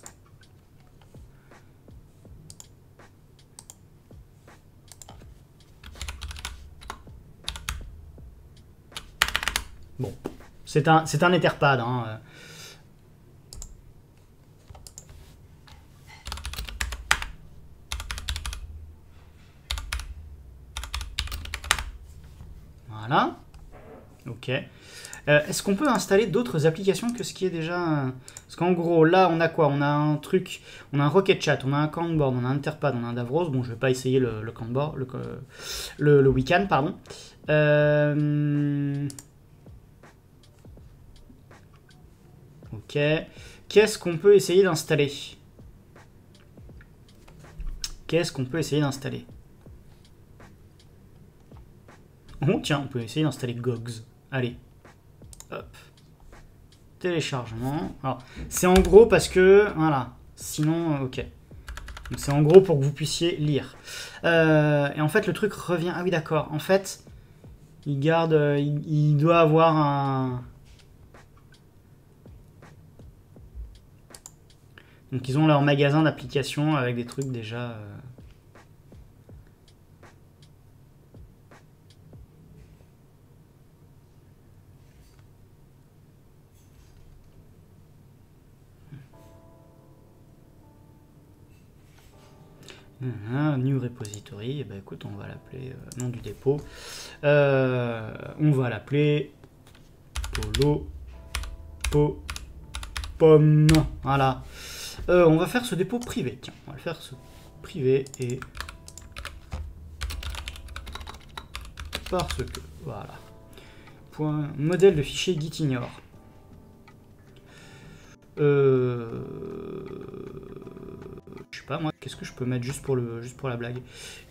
Bon, c'est un Etherpad, hein. Voilà. Ok. Est-ce qu'on peut installer d'autres applications que ce qui est déjà... Parce qu'en gros, là, on a quoi? On a un truc, on a un Rocket Chat, on a un Canboard, on a un Etherpad, on a un Davros. Bon, je vais pas essayer le Canboard, le Weekend, pardon. Ok. Qu'est-ce qu'on peut essayer d'installer? Oh, tiens, on peut essayer d'installer Gogs. Allez. Hop. Téléchargement. Alors, c'est en gros parce que... Voilà. Sinon, ok. Donc c'est en gros pour que vous puissiez lire. Et en fait, le truc revient... Ah oui, d'accord. En fait, il garde... il doit avoir un... Donc ils ont leur magasin d'applications avec des trucs déjà... New repository, et ben écoute, on va l'appeler nom du dépôt. On va l'appeler Pom. Voilà. On va faire ce dépôt privé. Tiens, on va le faire ce privé et parce que voilà. Point modèle de fichier gitignore. Je sais pas moi, qu'est-ce que je peux mettre juste pour la blague?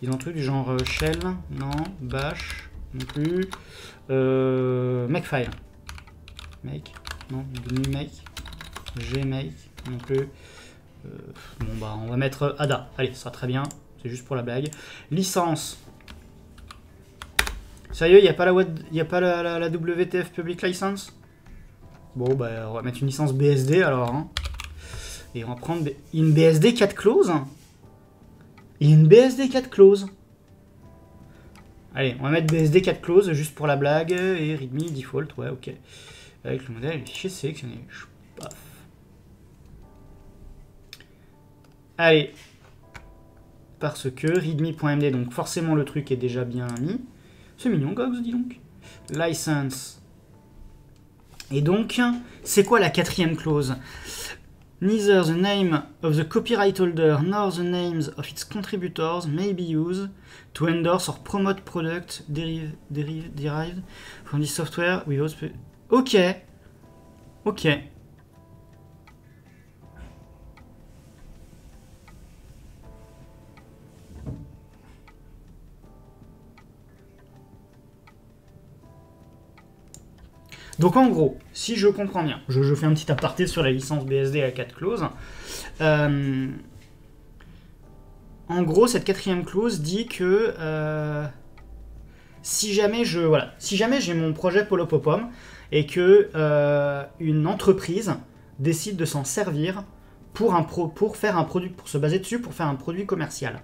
Ils ont un truc du genre shell, non, bash, non plus. Makefile. Make, non, make, gmake, non plus. Bon bah on va mettre ADA, allez, ça sera très bien, c'est juste pour la blague. Licence. Sérieux, il n'y a pas la WTF Public License? Bon bah on va mettre une licence BSD alors. Hein. Et on va prendre une BSD 4 clause. Et une BSD 4 clause. Allez, on va mettre BSD 4 clause juste pour la blague. Et readme default, ouais, ok. Avec le modèle et les fichiers sélectionnés. Paf. Allez. Parce que readme.md, donc forcément le truc est déjà bien mis. C'est mignon, Gogs, dis donc. License. Et donc, c'est quoi la quatrième clause? Neither the name of the copyright holder nor the names of its contributors may be used to endorse or promote products derived from this software without... Ok. Ok. Donc en gros, si je comprends bien, je fais un petit aparté sur la licence BSD à 4 clauses. En gros, cette quatrième clause dit que si jamais j'ai mon projet Polopopom et que une entreprise décide de s'en servir pour faire un produit, pour se baser dessus, pour faire un produit commercial.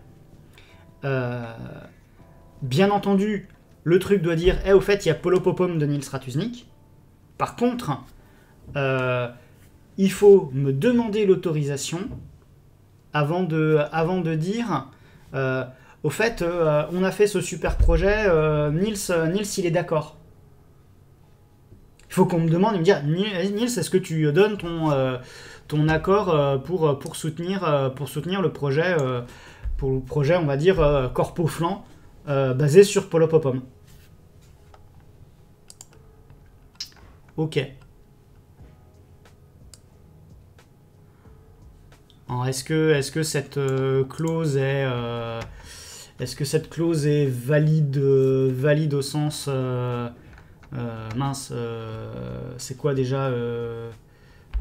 Bien entendu, le truc doit dire, au fait, il y a Polopopom de Niels Ratusnik. Par contre, il faut me demander l'autorisation avant de dire au fait, on a fait ce super projet, Niels il est d'accord. Il faut qu'on me demande, il me dire, Niels, est-ce que tu donnes ton accord pour soutenir le projet, on va dire, Corpoflan, basé sur Polopopom. Ok. Alors, est-ce que cette clause est valide, valide au sens mince, c'est quoi déjà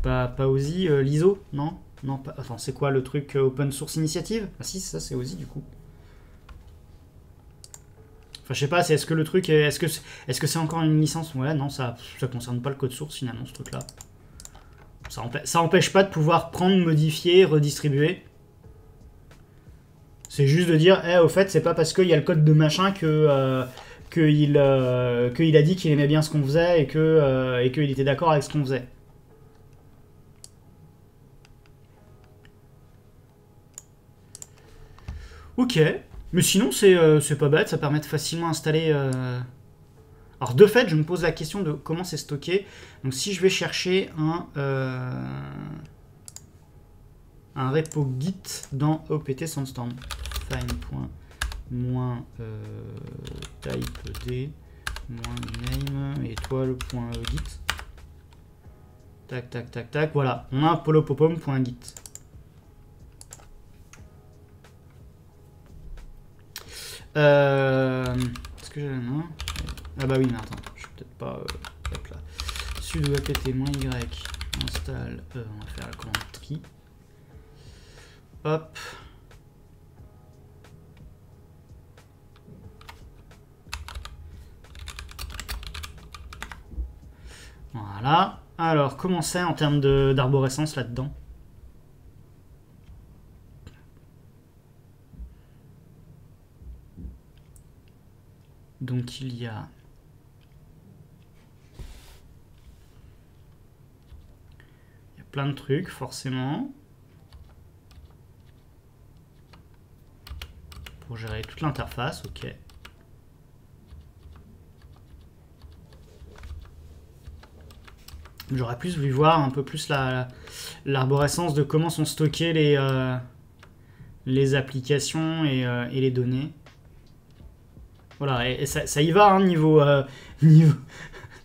pas OSI, l'ISO? Non? Non, pas, attends, c'est quoi le truc Open Source Initiative? Ah si, ça c'est OSI du coup. Enfin, je sais pas, est-ce que le truc est, est-ce que c'est encore une licence? Ouais, non, ça concerne pas le code source finalement ce truc-là. Ça empêche pas de pouvoir prendre, modifier, redistribuer. C'est juste de dire, au fait, c'est pas parce qu'il y a le code de machin qu'il a dit qu'il aimait bien ce qu'on faisait et qu'il était d'accord avec ce qu'on faisait. Ok, mais sinon c'est pas bête, ça permet de facilement installer. Alors de fait, je me pose la question de comment c'est stocké. Donc si je vais chercher un repo git dans opt sandstorm, find.-typed -name étoile.git. Tac, tac, tac, tac. Voilà, on a polopopom.git. Est-ce que j'ai un... Ah bah oui, mais attends, je suis peut-être pas... hop là. Sudo apt-y install... on va faire la commande tri. Hop. Voilà. Alors, comment c'est en termes d'arborescence là-dedans? Donc il y a plein de trucs forcément pour gérer toute l'interface. Ok. J'aurais plus voulu voir un peu plus l'arborescence de comment sont stockées les applications et les données. Voilà, et ça y va, hein,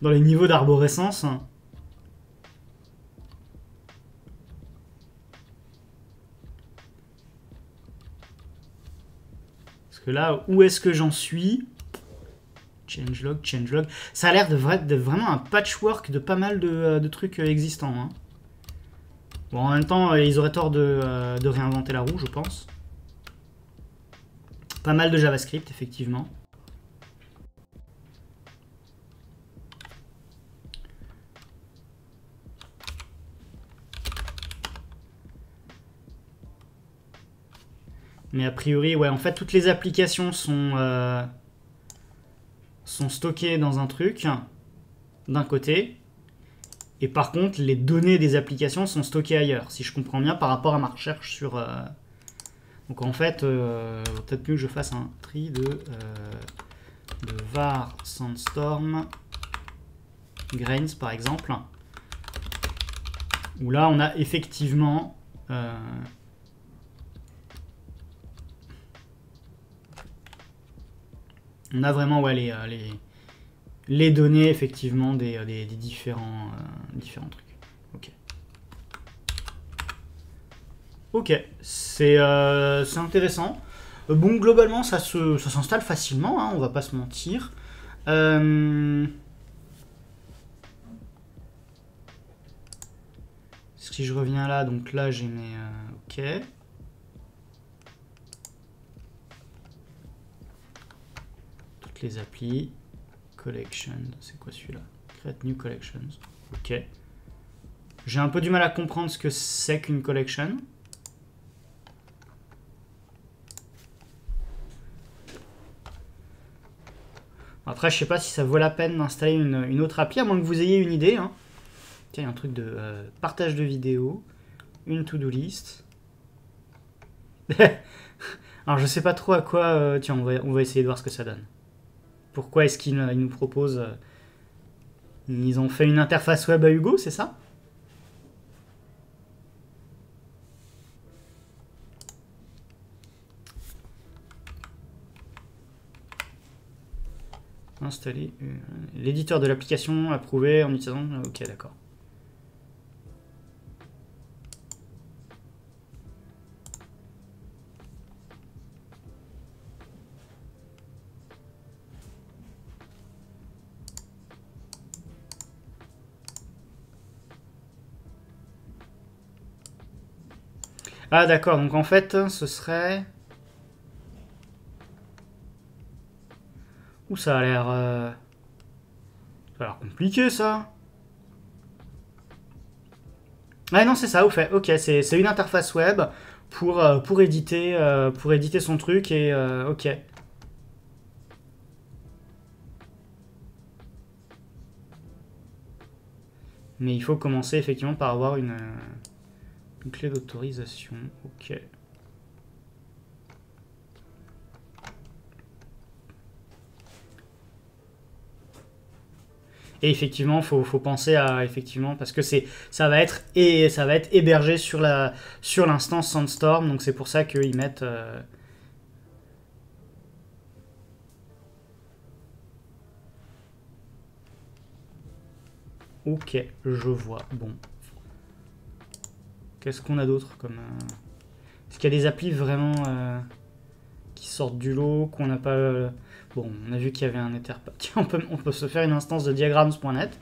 dans les niveaux d'arborescence. Parce que là, où est-ce que j'en suis? Changelog, changelog. Ça a l'air de vraiment un patchwork de pas mal de trucs existants. Hein. Bon, en même temps, ils auraient tort de réinventer la roue, je pense. Pas mal de JavaScript, effectivement. Mais a priori, ouais, en fait, toutes les applications sont stockées dans un truc, d'un côté. Et par contre, les données des applications sont stockées ailleurs, si je comprends bien, par rapport à ma recherche sur... Donc en fait, peut-être mieux que je fasse un tri de var sandstorm grains, par exemple. Où là, on a effectivement... on a vraiment ouais, les données effectivement des différents trucs. Ok. Ok, c'est intéressant. Bon, globalement, ça s'installe facilement, hein, on va pas se mentir. Si je reviens là, donc là j'ai mes... ok. Les applis, collection, c'est quoi celui-là? Create new collections. Ok. J'ai un peu du mal à comprendre ce que c'est qu'une collection. Après, je sais pas si ça vaut la peine d'installer une autre appli, à moins que vous ayez une idée. Hein. Tiens, il y a un truc de partage de vidéos, une to-do list. Alors, je sais pas trop à quoi... tiens, on va essayer de voir ce que ça donne. Pourquoi est-ce qu'ils nous proposent... ils ont fait une interface web à Hugo, c'est ça? Installer l'éditeur de l'application approuvé en utilisant... Ok, d'accord. Ah d'accord, donc en fait, ce serait... Ouh, ça a l'air compliqué, ça. Ah non, c'est ça, au fait. Ok, c'est une interface web pour éditer son truc et... ok. Mais il faut commencer effectivement par avoir une clé d'autorisation. Ok. Et effectivement, faut penser à effectivement parce que ça va être hébergé sur l'instance Sandstorm, donc c'est pour ça qu'ils mettent Ok, je vois. Bon. Qu'est-ce qu'on a d'autre comme est-ce qu'il y a des applis vraiment qui sortent du lot qu'on n'a pas Bon, on a vu qu'il y avait un Etherpad. on peut se faire une instance de diagrams.net,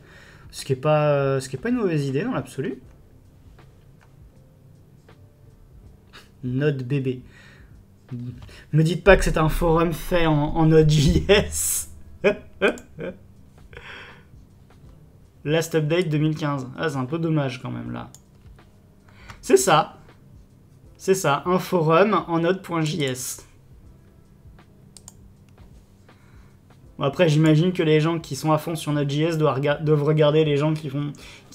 ce qui est pas une mauvaise idée dans l'absolu. Node bébé. Me dites pas que c'est un forum fait en Node.js. Last update 2015. Ah, c'est un peu dommage quand même là. C'est ça. C'est ça, un forum en Node.js. Bon, après, j'imagine que les gens qui sont à fond sur Node.js doivent regarder les gens qui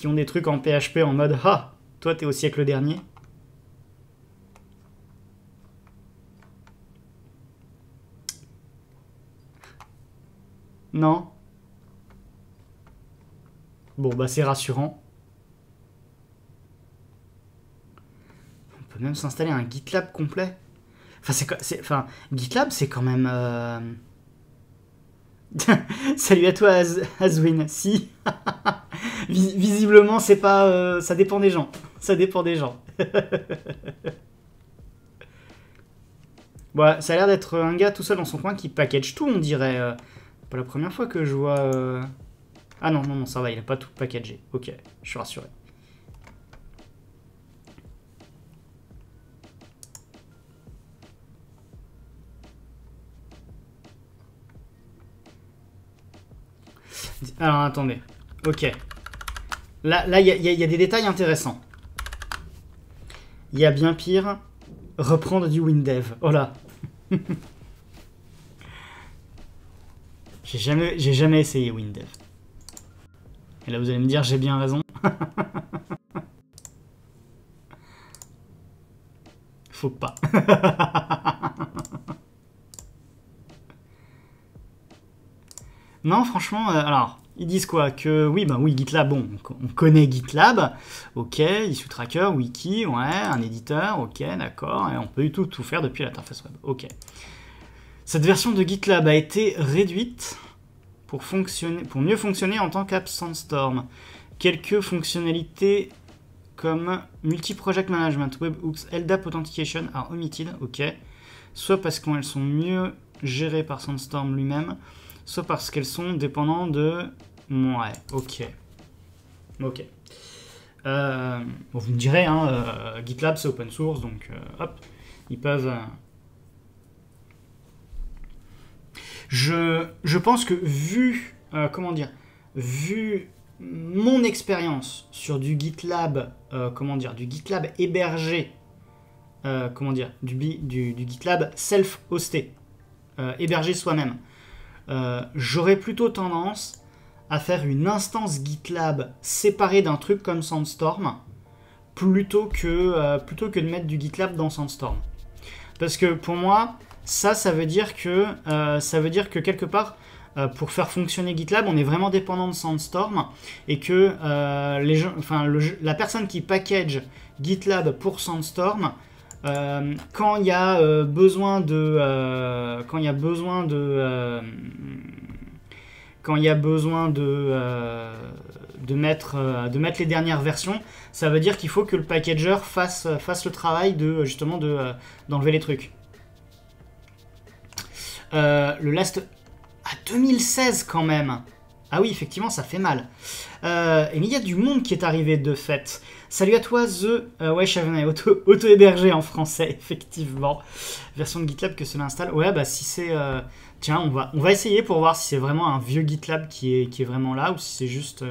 ont des trucs en PHP en mode « Ah, toi, t'es au siècle dernier ». Non. Bon, bah c'est rassurant. On peut même s'installer un GitLab complet. Enfin, GitLab, c'est quand même... Salut à toi, Azwin. Si. Visiblement, c'est pas... ça dépend des gens. Ça dépend des gens. Bon, ça a l'air d'être un gars tout seul dans son coin qui package tout, on dirait. Pas la première fois que je vois... Ah non, non, non, ça va, il a pas tout packagé. Ok, je suis rassuré. Alors, attendez. Ok. Là, il y a des détails intéressants. Il y a bien pire. Reprendre du WinDev. Oh là. J'ai jamais essayé WinDev. Et là, vous allez me dire, j'ai bien raison. Faut pas. Non, franchement, alors, ils disent quoi? Que oui, bah oui, GitLab, bon, on connaît GitLab, ok, issue tracker, wiki, ouais, un éditeur, ok, d'accord, et on peut tout faire depuis l'interface web, ok. Cette version de GitLab a été réduite pour mieux fonctionner en tant qu'app Sandstorm. Quelques fonctionnalités comme multi-project management, webhooks, LDAP authentication are omitted, ok, soit parce qu'elles sont mieux gérées par Sandstorm lui-même, soit parce qu'elles sont dépendantes de... Ouais, ok. Ok. Bon, vous me direz, hein, GitLab c'est open source, donc hop, ils peuvent... Je pense que vu, comment dire, vu mon expérience sur du GitLab, du GitLab hébergé, du GitLab self-hosté, hébergé soi-même, j'aurais plutôt tendance à faire une instance GitLab séparée d'un truc comme Sandstorm plutôt que de mettre du GitLab dans Sandstorm. Parce que pour moi, ça veut dire que quelque part, pour faire fonctionner GitLab, on est vraiment dépendant de Sandstorm et que la personne qui package GitLab pour Sandstorm, quand il y a besoin de quand il y a besoin de mettre les dernières versions, ça veut dire qu'il faut que le packager fasse le travail justement d'enlever les trucs. Le last... Ah, 2016 quand même. Ah oui, effectivement, ça fait mal. Et il y a du monde qui est arrivé de fait. Salut à toi, ouais, Chavenet, auto-hébergé en français, effectivement. Version de GitLab que cela installe. Ouais, bah si c'est... Tiens, on va essayer pour voir si c'est vraiment un vieux GitLab qui est vraiment là, ou si c'est juste...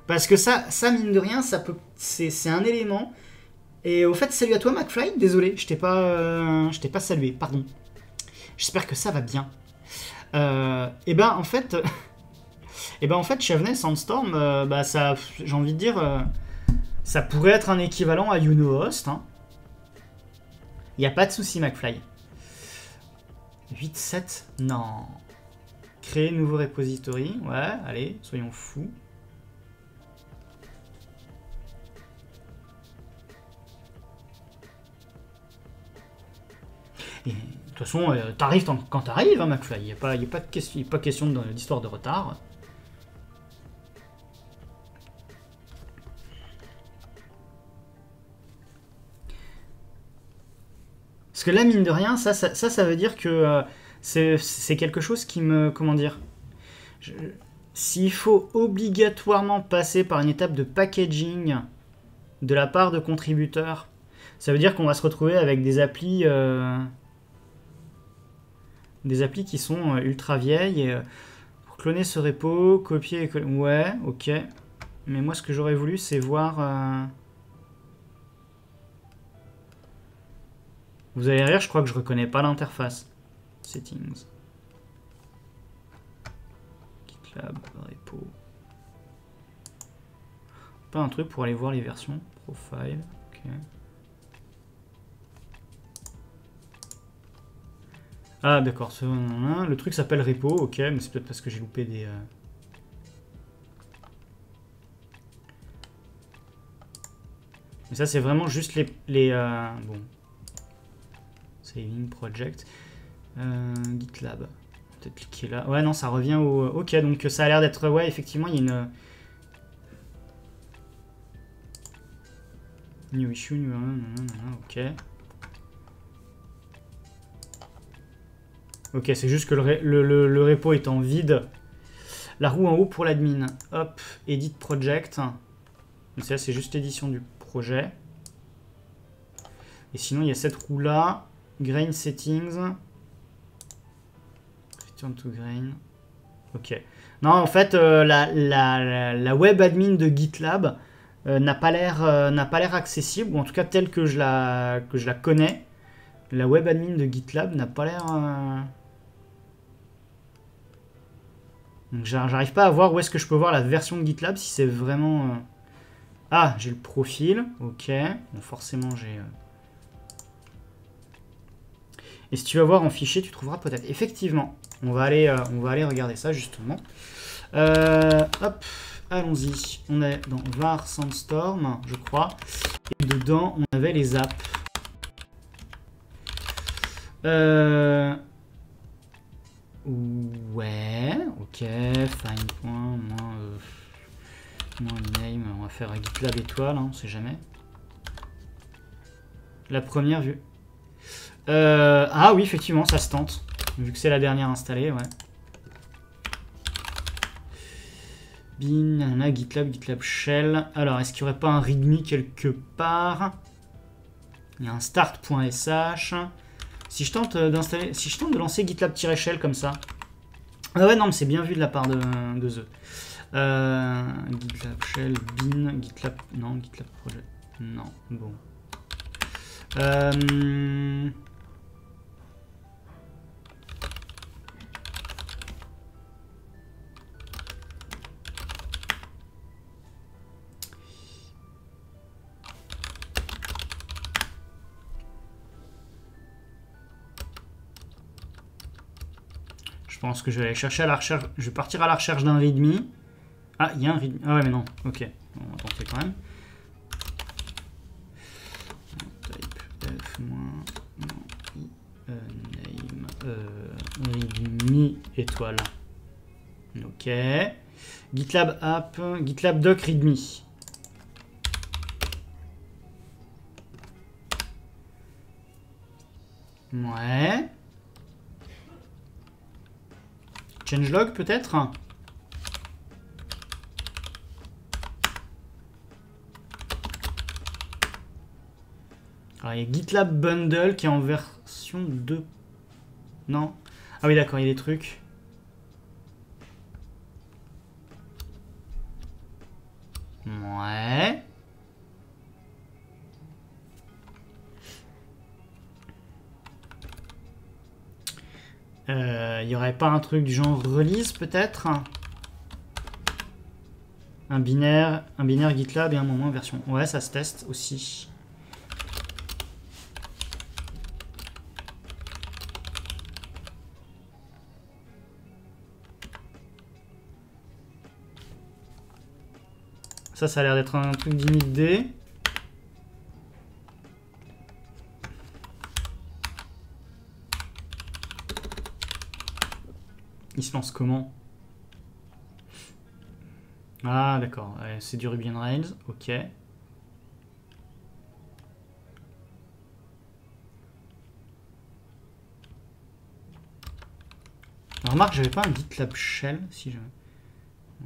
Parce que ça, mine de rien, ça peut... c'est un élément. Et au fait, salut à toi, McFly. Désolé, je t'ai pas salué, pardon. J'espère que ça va bien. Et ben en fait, Chevenet Sandstorm, bah ça, j'ai envie de dire, ça pourrait être un équivalent à Unohost. Hein. Y a pas de souci, McFly. 8.7, non. Créer nouveau repository, ouais, allez, soyons fous. Et, de toute façon, t'arrives quand t'arrives, hein, McFly. Il n'y a pas question d'histoire de retard. Parce que là, mine de rien, ça veut dire que c'est quelque chose qui me... Comment dire, s'il faut obligatoirement passer par une étape de packaging de la part de contributeurs, ça veut dire qu'on va se retrouver avec des applis... qui sont ultra vieilles. Et, pour cloner ce repo, copier et coller... Ouais, ok. Mais moi, ce que j'aurais voulu, c'est voir... Vous allez rire, je crois que je reconnais pas l'interface. Settings. GitLab, repo. Pas un truc pour aller voir les versions. Profile, ok. Ah d'accord, le truc s'appelle repo, ok, mais c'est peut-être parce que j'ai loupé des... Mais ça c'est vraiment juste les bon. Saving project. GitLab. Peut-être cliquer là. Ouais non, ça revient au... Ok, donc ça a l'air d'être... Ouais, effectivement, il y a une... New issue, new... Ok. Ok, c'est juste que le repo est en vide. La roue en haut pour l'admin. Hop, edit project. Donc ça, c'est juste l'édition du projet. Et sinon, il y a cette roue-là. Grain settings. Return to grain. Ok. Non, en fait, la web admin de GitLab n'a pas l'air accessible, ou en tout cas telle que je la connais. La web admin de GitLab n'a pas l'air... Donc j'arrive pas à voir où est-ce que je peux voir la version de GitLab, si c'est vraiment... Ah, j'ai le profil, ok. Bon, forcément, j'ai... Et si tu vas voir en fichier, tu trouveras peut-être... Effectivement, on va aller regarder ça, justement. Hop, allons-y. On est dans var sandstorm, je crois. Et dedans, on avait les apps. Ouais, ok, find point, moins name, on va faire GitLab étoile, hein, on sait jamais. La première vue. Ah oui, effectivement, ça se tente, vu que c'est la dernière installée, ouais. Bin, nanana, GitLab shell. Alors, est-ce qu'il n'y aurait pas un readme quelque part? Il y a un start.sh. Si je tente d'installer, si je tente de lancer GitLab-shell comme ça. Ah ouais, non, mais c'est bien vu de la part de The. GitLab shell, bin, GitLab. Non, GitLab project. Non, bon. Je pense que je vais aller chercher à la recherche. Je vais partir à la recherche d'un readme. Ah, il y a un readme. Ah ouais, mais non. Ok. On va tenter quand même. Type f-. name readme étoile. Ok. GitLab app, GitLab doc readme. Ouais. Changelog peut-être. Alors il y a GitLab Bundle qui est en version 2. Non. Ah oui d'accord, il y a des trucs. Ouais. Il y aurait pas un truc du genre release peut-être? Un binaire GitLab et un moment version. Ouais, ça se teste aussi. Ça a l'air d'être un truc d'init. Il se lance comment? Ah d'accord, ouais, c'est du Ruby on Rails, ok. Remarque, j'avais pas un GitLab Shell, si je...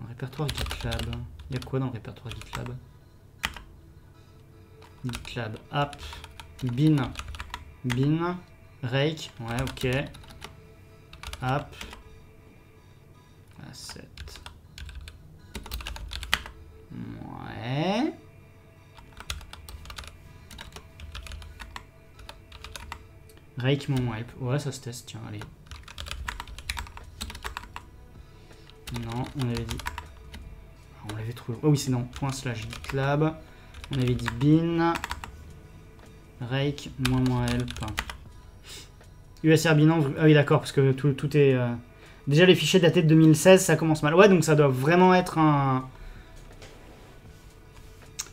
Un répertoire GitLab. Il y a quoi dans le répertoire GitLab? GitLab app, bin, rake, ouais, ok. App, asset. Ouais. Rake mon help. Ouais, ça se teste, tiens, allez. Non, on avait dit... On l'avait trouvé. Oh oui, c'est non. ./GitLab. On avait dit bin. Rake, help. USR binan. Ah oui, d'accord, parce que tout est... Déjà, les fichiers datés de 2016, ça commence mal. Ouais, donc ça doit vraiment être un...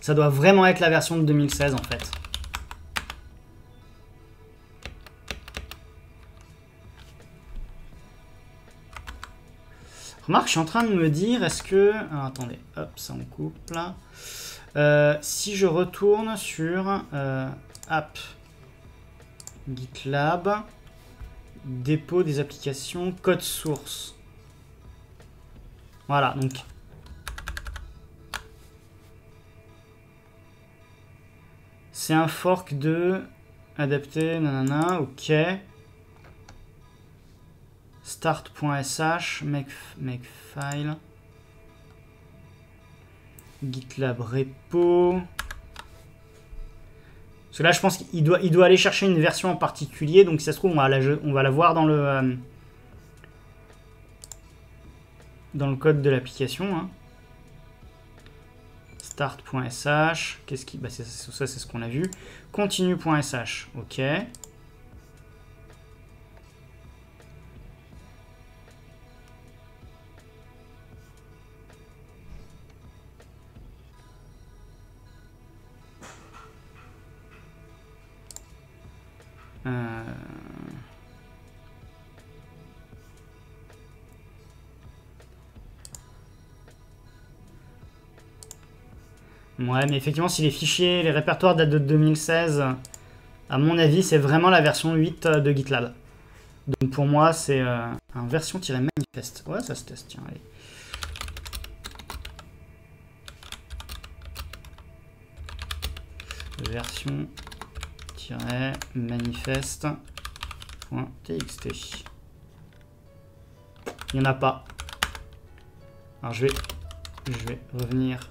Ça doit vraiment être la version de 2016, en fait. Remarque, je suis en train de me dire, est-ce que... Alors, attendez, hop, ça on coupe là. Si je retourne sur app GitLab, dépôt des applications, code source. Voilà, donc... C'est un fork de... Adapté, nanana, ok. Start.sh, makefile, GitLab repo. Parce que là, je pense qu'il doit aller chercher une version en particulier. Donc, si ça se trouve, on va la voir dans le code de l'application. Hein. Start.sh. Qu'est-ce qui... Bah, ça, c'est ce qu'on a vu. Continue.sh. Ok. Ouais, mais effectivement, si les fichiers, les répertoires datent de 2016, à mon avis, c'est vraiment la version 8 de GitLab. Donc pour moi, c'est un version-manifeste. Ouais, ça se teste, tiens, allez. Version-manifeste.txt. Il n'y en a pas. Alors je vais revenir.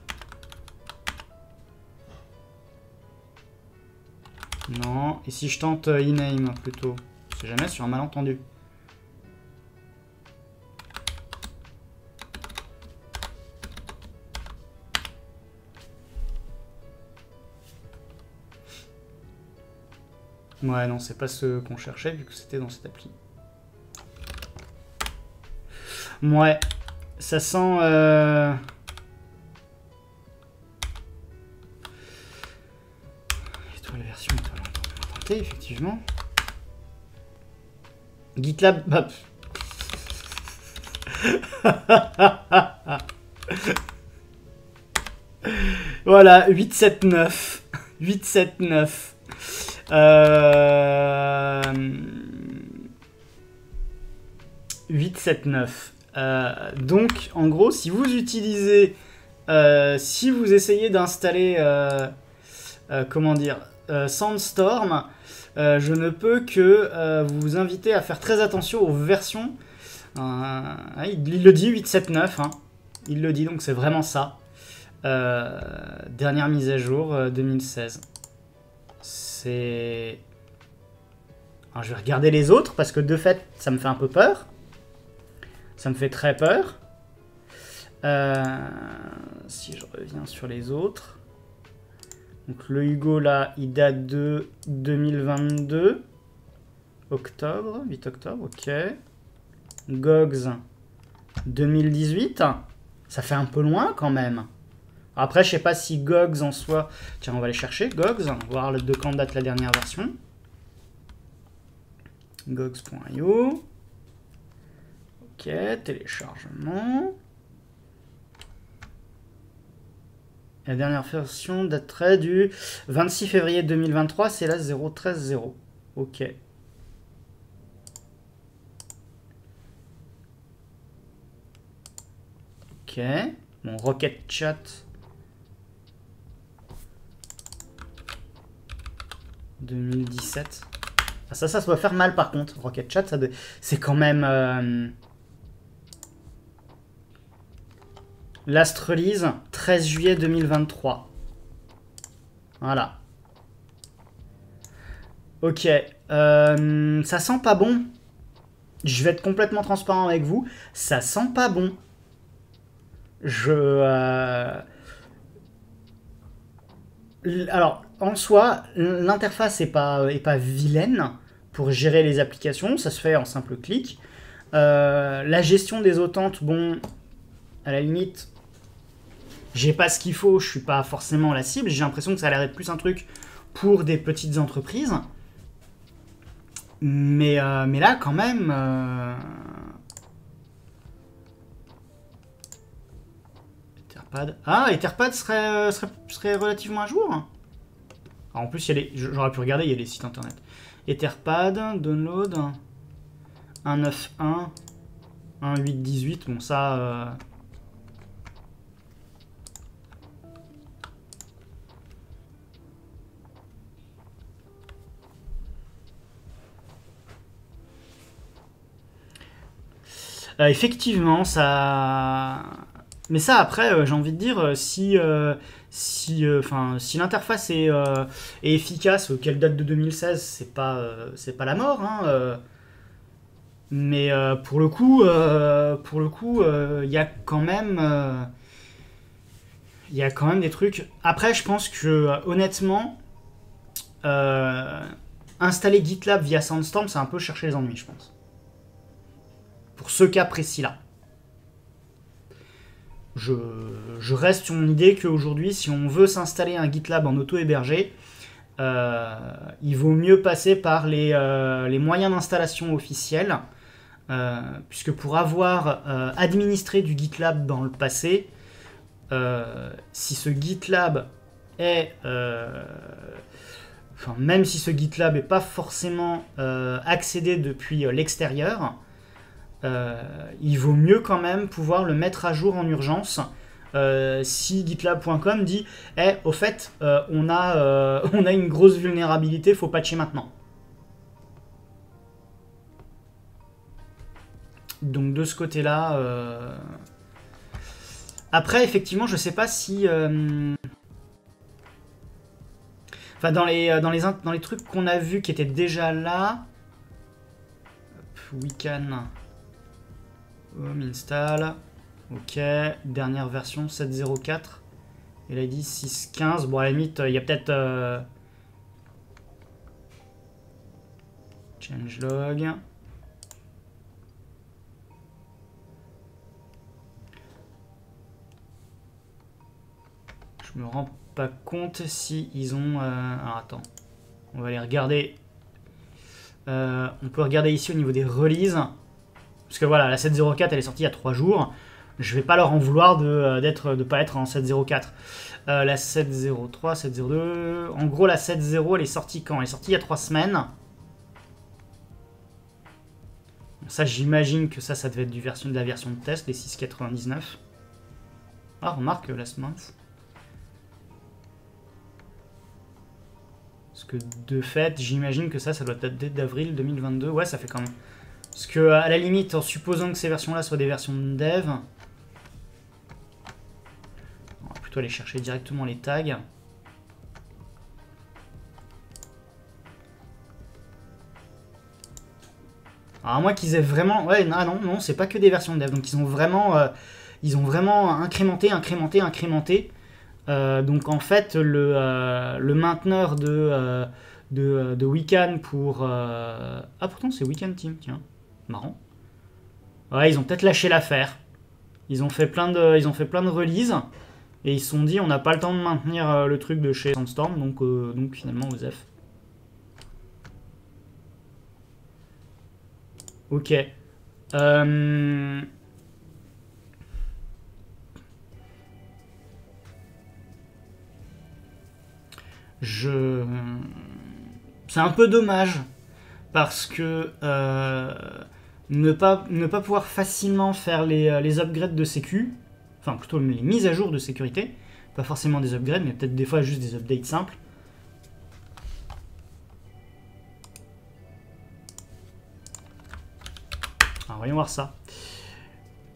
Non. Et si je tente iname plutôt? On sait jamais sur un malentendu. Ouais, non, c'est pas ce qu'on cherchait vu que c'était dans cette appli. Ouais, ça sent... Étoile version, effectivement. GitLab... Voilà, 879. 879. 879. Donc, en gros, si vous utilisez... si vous essayez d'installer... comment dire Sandstorm, je ne peux que vous inviter à faire très attention aux versions. Il le dit, 879. Hein. Il le dit, donc c'est vraiment ça. Dernière mise à jour, 2016. C'est... Alors, je vais regarder les autres, parce que de fait, ça me fait un peu peur. Ça me fait très peur. Si je reviens sur les autres... Donc le Hugo là, il date de 2022. Octobre, 8 octobre, ok. Gogs, 2018. Ça fait un peu loin quand même. Après, je sais pas si Gogs en soi... Tiens, on va aller chercher Gogs, on va voir de quand date la dernière version. Gogs.io. Ok, téléchargement. La dernière version daterait du 26 février 2023, c'est la 0.13.0. Ok. Ok. Bon, Rocket Chat. 2017. Ah, ça doit faire mal par contre. Rocket Chat, c'est quand même... Last release, 13 juillet 2023. Voilà. Ok. Ça sent pas bon. Je vais être complètement transparent avec vous. Ça sent pas bon. Alors, en soi, l'interface est pas vilaine pour gérer les applications. Ça se fait en simple clic. La gestion des autantes, bon, à la limite... J'ai pas ce qu'il faut, je suis pas forcément la cible. J'ai l'impression que ça a l'air d'être plus un truc pour des petites entreprises. Mais là, quand même... Etherpad. Ah, Etherpad serait relativement à jour. Alors, en plus, j'aurais pu regarder, il y a les sites internet. Etherpad, download, 1.9.1, 1.8.18. Bon, ça... effectivement, ça... Mais ça, après, j'ai envie de dire, si l'interface est efficace, qu'elle date de 2016, c'est pas la mort. Hein, mais pour le coup, il y a quand même... il y a quand même des trucs... Après, je pense que, honnêtement, installer GitLab via Sandstorm, c'est un peu chercher les ennuis, je pense. Pour ce cas précis-là. Je reste sur mon idée qu'aujourd'hui, si on veut s'installer un GitLab en auto-hébergé, il vaut mieux passer par les moyens d'installation officiels, puisque pour avoir administré du GitLab dans le passé, si ce GitLab est... même si ce GitLab n'est pas forcément accédé depuis l'extérieur, il vaut mieux quand même pouvoir le mettre à jour en urgence. Si gitlab.com dit au fait on a une grosse vulnérabilité, faut patcher maintenant. Donc de ce côté là après effectivement je sais pas si enfin dans les trucs qu'on a vus qui étaient déjà là, we can home install. Ok, dernière version 7.04. Il a dit 6.15. Bon, à la limite, il y a peut-être... changelog. Je me rends pas compte si ils ont... alors, attends. On va aller regarder On peut regarder ici au niveau des releases. Parce que voilà, la 7.04 elle est sortie il y a 3 jours. Je vais pas leur en vouloir de pas être en 7.04. La 7.03, 7.02... En gros, la 7.0 elle est sortie quand? Elle est sortie il y a 3 semaines. Ça, j'imagine que ça devait être de la version de test, les 6.99. Ah, remarque, last month. Parce que de fait, j'imagine que ça doit dater d'avril 2022. Ouais, ça fait quand même. Parce que, à la limite, en supposant que ces versions-là soient des versions de dev, on va plutôt aller chercher directement les tags. Alors, à moins qu'ils aient vraiment... Ouais, non, c'est pas que des versions de dev. Donc, ils ont vraiment incrémenté. Donc, en fait, le mainteneur de Weekend pour... Ah, pourtant, c'est Weekend Team, tiens. Marrant. Ouais, ils ont peut-être lâché l'affaire. Ils ont fait plein de releases. Et ils se sont dit, on n'a pas le temps de maintenir le truc de chez Sandstorm. Donc finalement, OZEF. Ok. C'est un peu dommage parce que ne pas pouvoir facilement faire les upgrades de sécu, enfin plutôt les mises à jour de sécurité, pas forcément des upgrades, mais peut-être des fois juste des updates simples. Alors, voyons voir ça.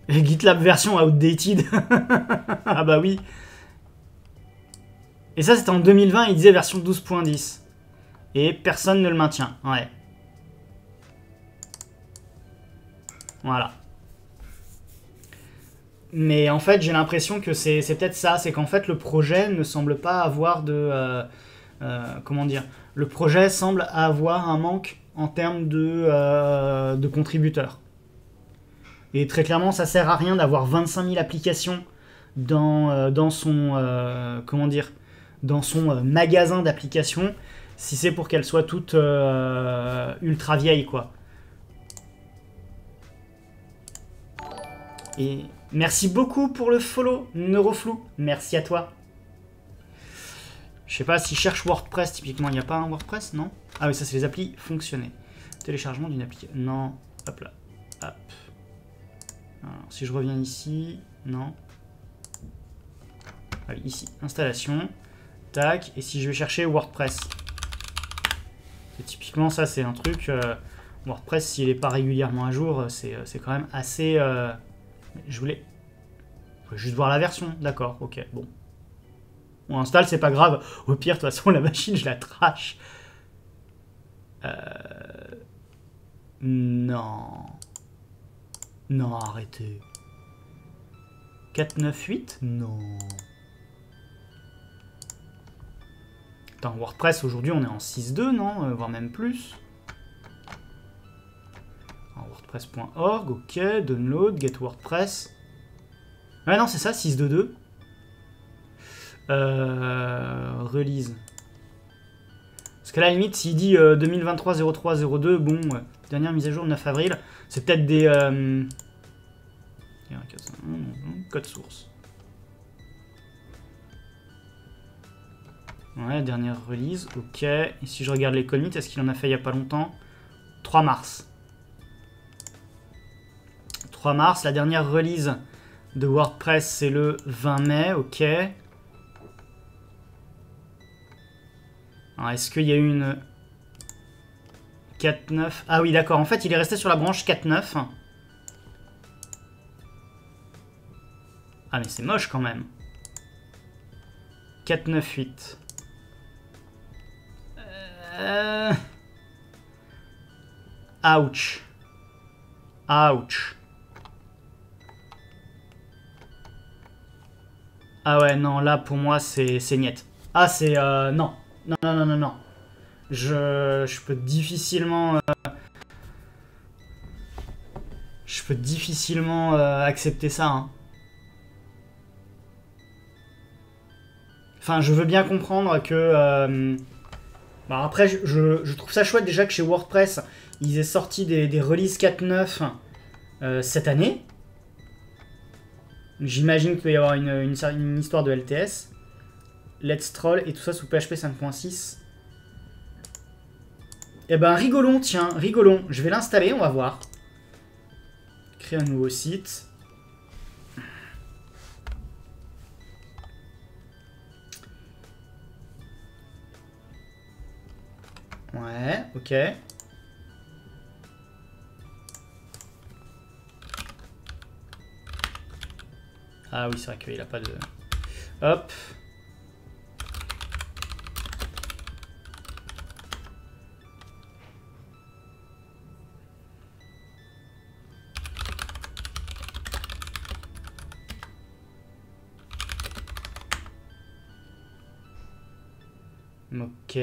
GitLab version outdated. Ah bah oui. Et ça, c'était en 2020, il disait version 12.10. Et personne ne le maintient. Ouais. Voilà. Mais en fait, j'ai l'impression que c'est peut-être ça. C'est qu'en fait, le projet ne semble pas avoir de... comment dire? Le projet semble avoir un manque en termes de contributeurs. Et très clairement, ça sert à rien d'avoir 25 000 applications dans son... comment dire? Dans son magasin d'applications, si c'est pour qu'elles soient toutes ultra vieilles, quoi. Et merci beaucoup pour le follow, Neuroflou. Merci à toi. Je sais pas, si je cherche WordPress, typiquement, il n'y a pas un WordPress, non? Ah oui, ça, c'est les applis fonctionner. Téléchargement d'une appli. Non, hop là. Hop. Alors, si je reviens ici, non. Allez, ici, installation. Tac, et si je vais chercher WordPress. Et typiquement, ça, c'est un truc... WordPress, s'il n'est pas régulièrement à jour, c'est quand même assez... Je voulais juste voir la version. D'accord, ok, bon. On installe, c'est pas grave. Au pire, de toute façon, la machine, je la trash. Non. Non, arrêtez. 498 ? Non. Attends, WordPress, aujourd'hui, on est en 6.2, non? Voire même plus. WordPress.org, ok. Download, get WordPress. Ouais, non, c'est ça, 6.2.2. Release. Parce qu'à la limite, s'il dit 2023-03-02, bon, dernière mise à jour 9 avril, c'est peut-être des... code source. Ouais, dernière release, ok. Et si je regarde les commits, est-ce qu'il en a fait il n'y a pas longtemps? 3 mars. 3 mars, la dernière release de WordPress, c'est le 20 mai, ok. Alors, est-ce qu'il y a eu une 4.9? Ah oui, d'accord. En fait, il est resté sur la branche 4.9. Ah, mais c'est moche quand même. 4.9.8. Ouch. Ouch. Ah ouais, non, là, pour moi, c'est niet. Ah, c'est... non. Non, non, non, non, non. Je peux difficilement... je peux difficilement accepter ça, hein. Enfin, je veux bien comprendre que... Bah après, je trouve ça chouette déjà que chez WordPress, ils aient sorti des releases 4.9 cette année. J'imagine qu'il va y avoir une histoire de LTS. Let's Troll et tout ça sous PHP 5.6. Eh ben rigolons, tiens, rigolons. Je vais l'installer, on va voir. Créer un nouveau site. Ouais, ok. Ah oui, c'est vrai qu'il a pas de... Hop. Ok.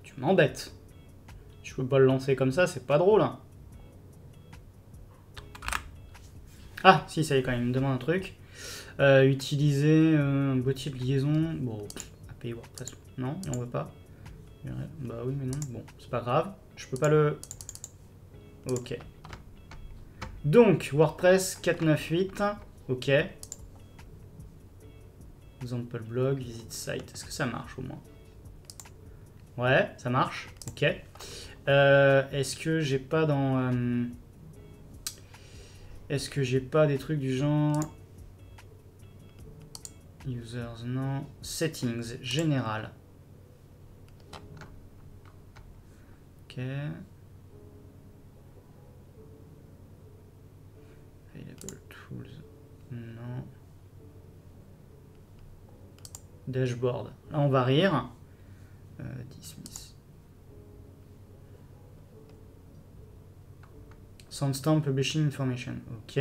Tu m'embêtes. Je peux pas le lancer comme ça, c'est pas drôle. Hein. Ah, si, ça y est quand même, il me demande un truc. Utiliser un boîtier de liaison. Bon, API WordPress. Non, on veut pas. Bah oui, mais non. Bon, c'est pas grave. Je peux pas le... Ok. Donc, WordPress 4.9.8. Ok. Example blog, visite site. Est-ce que ça marche au moins? Ouais, ça marche. Ok. Est-ce que j'ai pas dans... Est-ce que j'ai pas des trucs du genre... Users, non. Settings, général. Ok. Available tools, non. Dashboard. Là, on va rire. Dismiss. Sandstorm Publishing Information. Ok.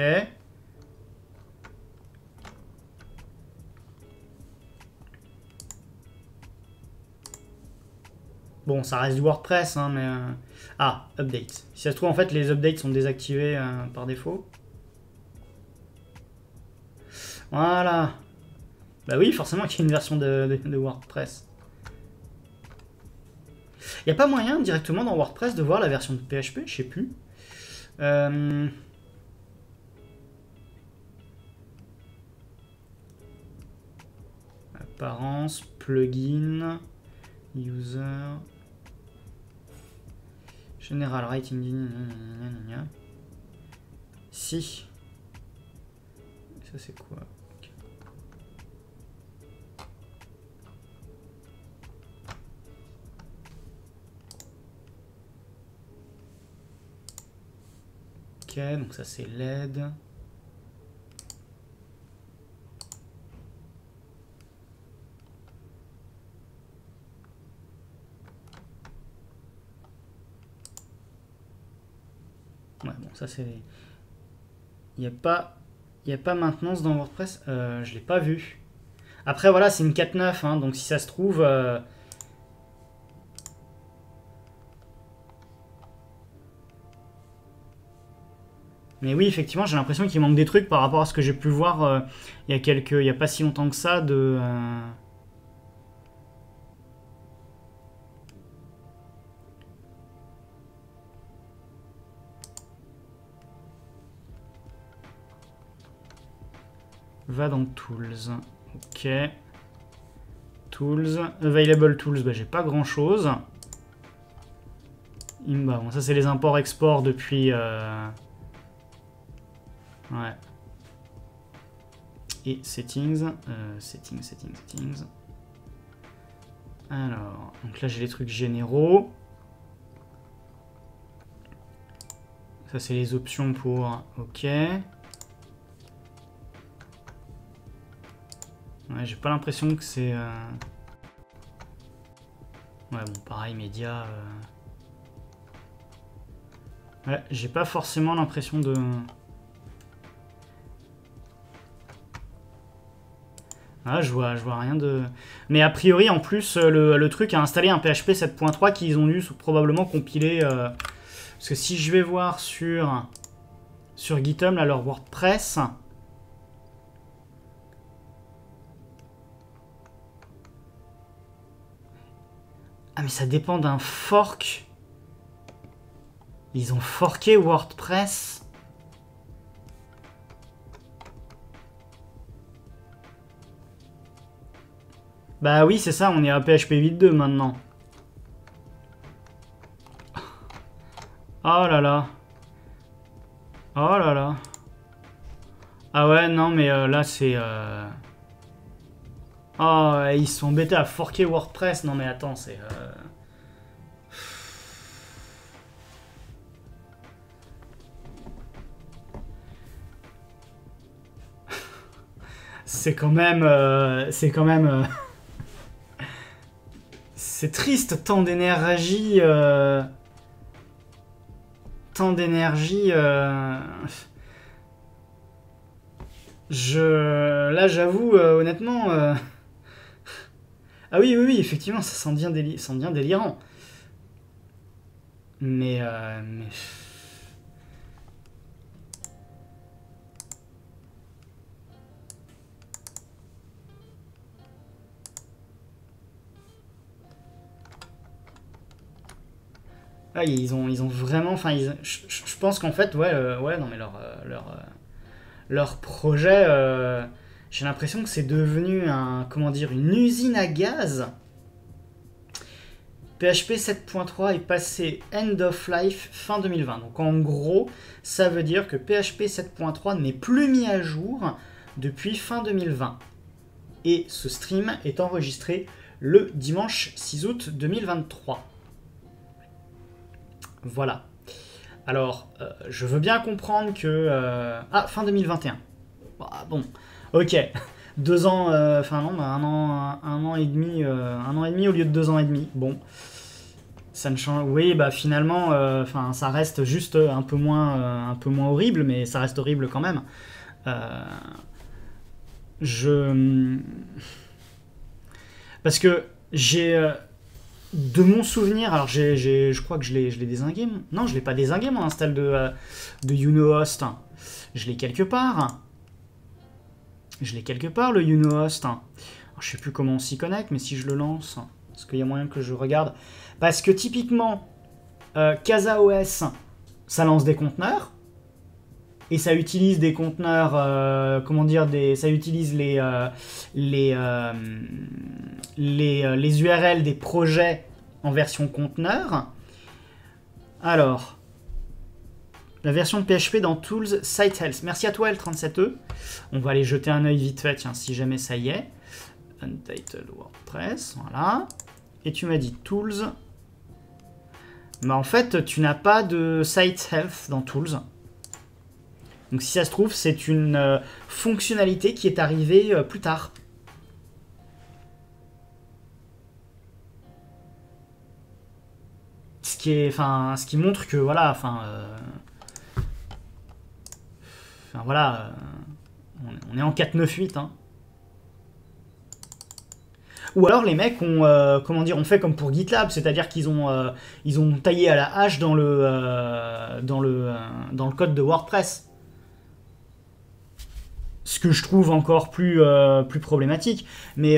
Bon, ça reste du WordPress, hein, mais... Ah, update. Si ça se trouve, en fait, les updates sont désactivés par défaut. Voilà. Bah oui, forcément qu'il y a une version de WordPress. Il n'y a pas moyen directement dans WordPress de voir la version de PHP, je sais plus. Apparence, plugin, user, general writing, si. Ça c'est quoi? Ok, donc ça c'est LED. Ouais, bon, ça c'est... Il n'y a pas maintenance dans WordPress. Je l'ai pas vu. Après, voilà, c'est une 4.9, hein, donc si ça se trouve... Mais oui, effectivement, j'ai l'impression qu'il manque des trucs par rapport à ce que j'ai pu voir il y a pas si longtemps que ça de... Va dans Tools. Ok. Tools. Available Tools, bah, j'ai pas grand chose. Bah, bon, ça c'est les imports-exports depuis... Ouais. Et settings. Settings. Alors, donc là j'ai les trucs généraux. Ça, c'est les options pour... Ok. Ouais, j'ai pas l'impression que c'est... Ouais, bon, pareil, médias... Ouais, j'ai pas forcément l'impression de... Ah, je vois rien de... Mais a priori, en plus, le truc a installé un PHP 7.3 qu'ils ont dû probablement compiler... Parce que si je vais voir sur GitHub, là, leur WordPress... Ah, mais ça dépend d'un fork. Ils ont forké WordPress. Bah oui, c'est ça, on est à PHP 8.2 maintenant. Oh là là. Oh là là. Ah ouais, non, mais là, c'est... Oh, ils se sont embêtés à forker WordPress. Non, mais attends, c'est... C'est quand même... C'est triste, tant d'énergie... Tant d'énergie... Là, j'avoue, honnêtement... Ah oui, oui, oui, effectivement, ça sent bien, délirant. Mais... Ah, ils ont vraiment... Enfin, je pense qu'en fait, ouais, ouais, non, mais leur projet... j'ai l'impression que c'est devenu un... Comment dire? Une usine à gaz. PHP 7.3 est passé end of life fin 2020. Donc en gros, ça veut dire que PHP 7.3 n'est plus mis à jour depuis fin 2020. Et ce stream est enregistré le dimanche 6 août 2023. Voilà. Alors, je veux bien comprendre que... Ah, fin 2021. Bah, bon, ok. 2 ans, enfin non, bah, un an et demi au lieu de 2 ans et demi. Bon, ça ne change. Oui, bah finalement, enfin, ça reste juste un peu moins horrible, mais ça reste horrible quand même. Parce que j'ai de mon souvenir, alors je crois que je l'ai dézingué. Non, je l'ai pas dézingué mon install de Unohost. Je l'ai quelque part. Le Unohost. Alors, je sais plus comment on s'y connecte, mais si je le lance, est-ce qu'il y a moyen que je regarde? Parce que typiquement, CasaOS, ça lance des conteneurs. Et ça utilise des conteneurs, comment dire, ça utilise les URL des projets en version conteneur. Alors, la version de PHP dans Tools Site Health. Merci à toi L37E. On va aller jeter un œil vite fait, tiens, si jamais ça y est. Untitled WordPress, voilà. Et tu m'as dit Tools. Mais en fait, tu n'as pas de Site Health dans Tools. Donc si ça se trouve, c'est une fonctionnalité qui est arrivée plus tard. Ce qui montre que voilà, voilà, on est en 4.9.8. Hein. Ou alors les mecs ont, comment dire, ont fait comme pour GitLab, c'est-à-dire qu'ils ont taillé à la hache dans le code de WordPress. Ce que je trouve encore plus problématique. Mais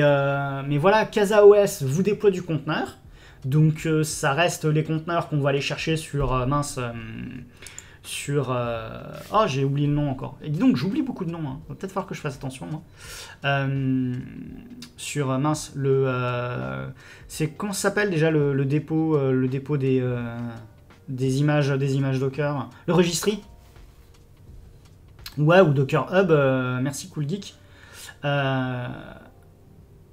voilà, CasaOS vous déploie du conteneur. Donc ça reste les conteneurs qu'on va aller chercher sur... Oh, j'ai oublié le nom encore. Et dis donc, j'oublie beaucoup de noms. Hein. Va peut-être falloir que je fasse attention, moi. Sur, c'est comment ça s'appelle déjà le dépôt des images Docker? Le registry. Ouais, ou Docker Hub, merci Cool Geek.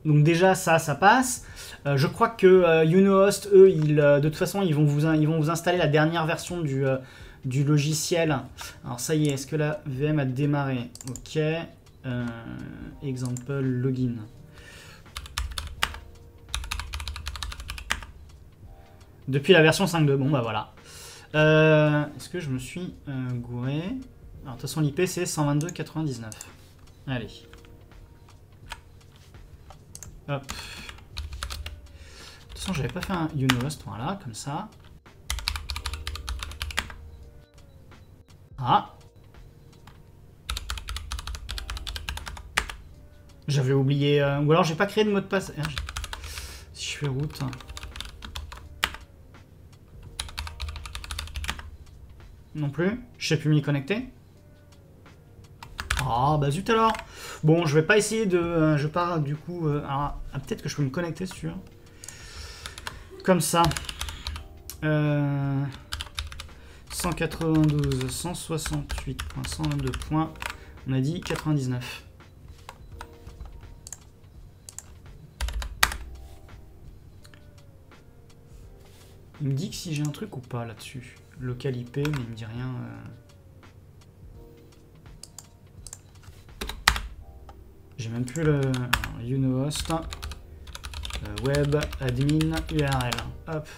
Donc déjà, ça passe. Je crois que Unohost, eux, de toute façon, ils vont vous installer la dernière version du du logiciel. Alors ça y est, est-ce que la VM a démarré? Ok. Example login. Depuis la version 5.2, bon bah voilà. Est-ce que je me suis gouré? Alors de toute façon l'IP c'est 122.99. Allez. Hop. De toute façon j'avais pas fait un Unost, voilà, comme ça. Ah. J'avais oublié... ou alors j'ai pas créé de mot de passe. Si je fais route... Non plus. Je sais plus m'y connecter. Ah bah zut alors. Bon, je vais pas essayer de... je pars du coup... peut-être que je peux me connecter sur... Comme ça. 192, 168.122 points. On a dit 99. Il me dit que si j'ai un truc ou pas là-dessus. Local IP, mais il me dit rien. J'ai même plus le Unost. Web, admin, URL. Hop.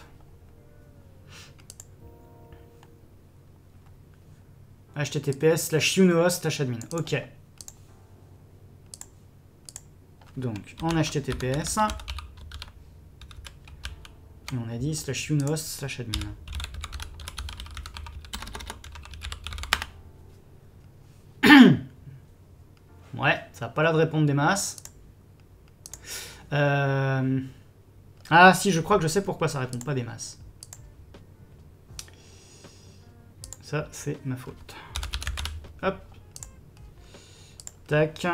https/unost/admin. Ok. Donc, en https. Et on a dit /unost/admin. Ouais, ça n'a pas l'air de répondre des masses. Ah si, je crois que je sais pourquoi ça répond pas des masses. Ça, c'est ma faute. Hop. Tac.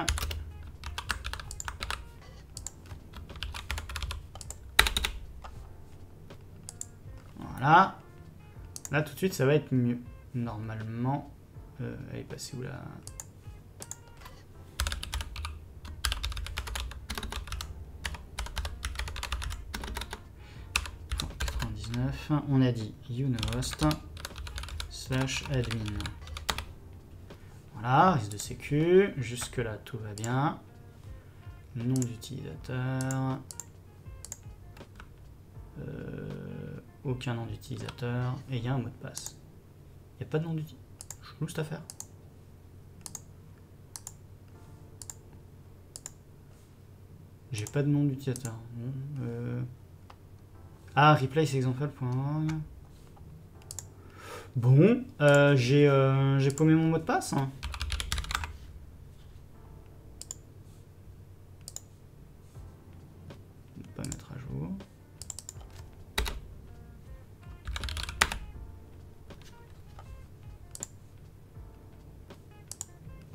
Voilà. Là, tout de suite, ça va être mieux. Normalement. Elle est passée où là? On a dit unost/admin. Voilà, risque de sécu. Jusque là, tout va bien. Nom d'utilisateur. Aucun nom d'utilisateur. Et il y a un mot de passe. Il n'y a pas de nom d'utilisateur. Chelou cette affaire. J'ai pas de nom d'utilisateur. Ah, replaceexample.org. Bon, j'ai paumé mon mot de passe. On va pas mettre à jour.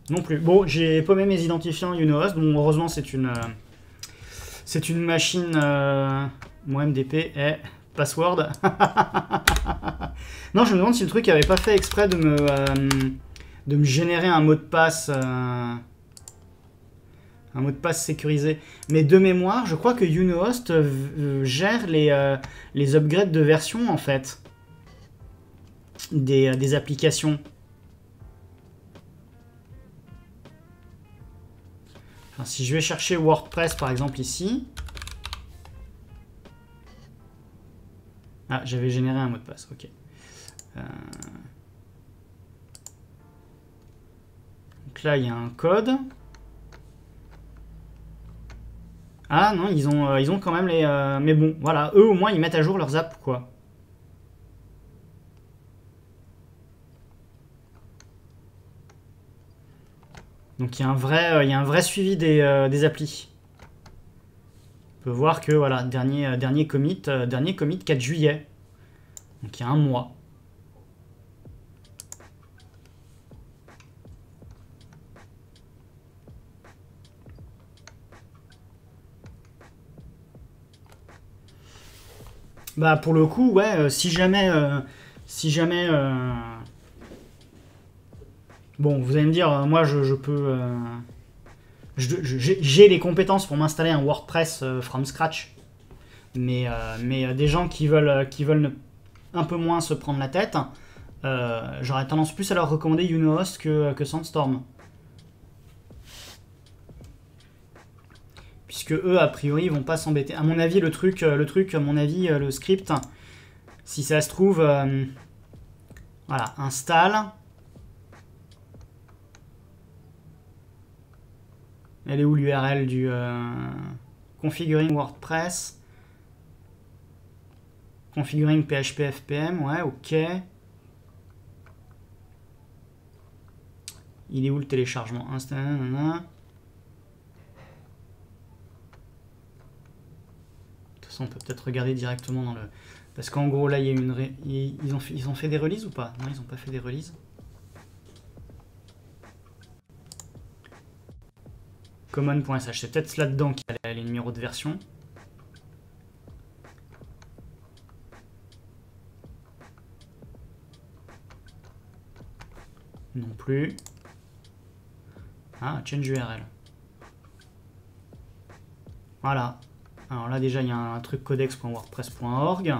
Non plus. Bon, j'ai paumé mes identifiants Unost. Bon, heureusement, c'est une machine. Mon MDP est password. Non, je me demande si le truc avait pas fait exprès de me générer un mot de passe. Un mot de passe sécurisé. Mais de mémoire, je crois que Unost gère les upgrades de version, en fait. Des applications. Enfin, si je vais chercher WordPress, par exemple, ici... Ah, j'avais généré un mot de passe, ok. Donc là, il y a un code. Ah non, ils ont quand même les... mais bon, voilà, eux au moins, ils mettent à jour leurs apps, quoi. Donc il y a un vrai suivi des applis. On peut voir que voilà, dernier commit 4 juillet. Donc il y a un mois. Bah pour le coup, ouais, si jamais bon, vous allez me dire, moi je peux j'ai les compétences pour m'installer un WordPress from scratch, mais des gens qui veulent un peu moins se prendre la tête, j'aurais tendance plus à leur recommander Unohost que Sandstorm. Puisque eux, a priori, ils vont pas s'embêter. À mon avis, le truc, à mon avis, le script, si ça se trouve, voilà, installe. Elle est où l'URL du configuring WordPress? Configuring PHP FPM, ouais, ok. Il est où le téléchargement? Install, nanana. On peut peut-être regarder directement dans le... Parce qu'en gros, là, il y a une... Ils ont fait des releases ou pas? Non, ils n'ont pas fait des releases. Common.sh, c'est peut-être là-dedans qu'il y a les numéros de version. Non plus. Ah, change URL. Voilà. Alors là déjà il y a un truc codex.wordpress.org.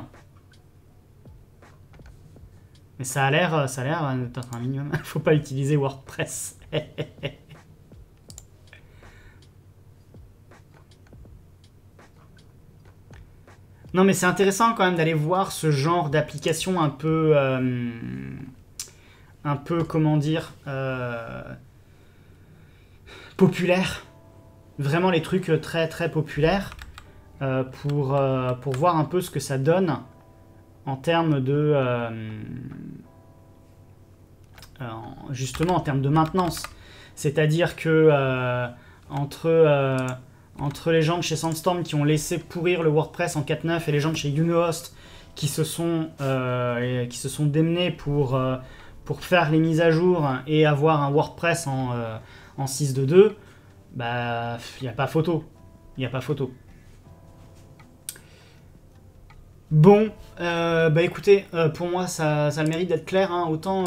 Mais ça a l'air peut-être un minimum. Faut pas utiliser WordPress. Non mais c'est intéressant quand même d'aller voir ce genre d'application un peu comment dire populaire. Vraiment les trucs très très populaires. Pour voir un peu ce que ça donne en termes de justement en termes de maintenance. C'est-à-dire que entre les gens de chez Sandstorm qui ont laissé pourrir le WordPress en 4.9 et les gens de chez Unohost qui se sont démenés pour faire les mises à jour et avoir un WordPress en 6.2, bah il n'y a pas photo. Il n'y a pas photo. Bon, bah écoutez, pour moi ça a le mérite d'être clair, hein. Autant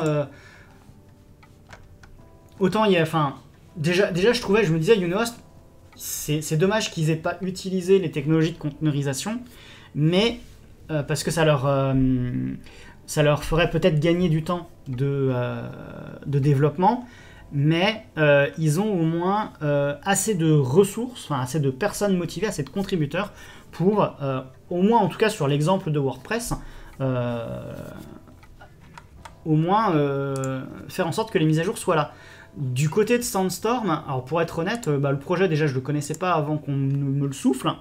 il y a, enfin, déjà je me disais Unohost, c'est dommage qu'ils aient pas utilisé les technologies de conteneurisation, mais parce que ça leur ferait peut-être gagner du temps de développement, mais ils ont au moins assez de ressources, enfin assez de personnes motivées, assez de contributeurs pour, au moins en tout cas sur l'exemple de WordPress, au moins faire en sorte que les mises à jour soient là. Du côté de Sandstorm, alors pour être honnête, le projet déjà je le connaissais pas avant qu'on me le souffle,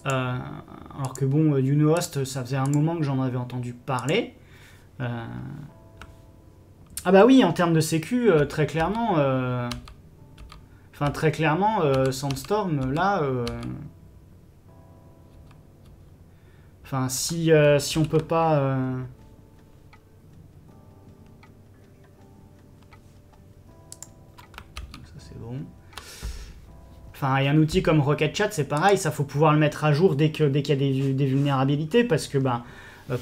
alors que bon, Unohost, ça faisait un moment que j'en avais entendu parler. Ah bah oui, en termes de sécu, très clairement, Sandstorm, là, enfin, si on peut pas... Ça c'est bon. Enfin, il y a un outil comme Rocket Chat, c'est pareil, ça faut pouvoir le mettre à jour dès qu'il y a des vulnérabilités, parce que ben,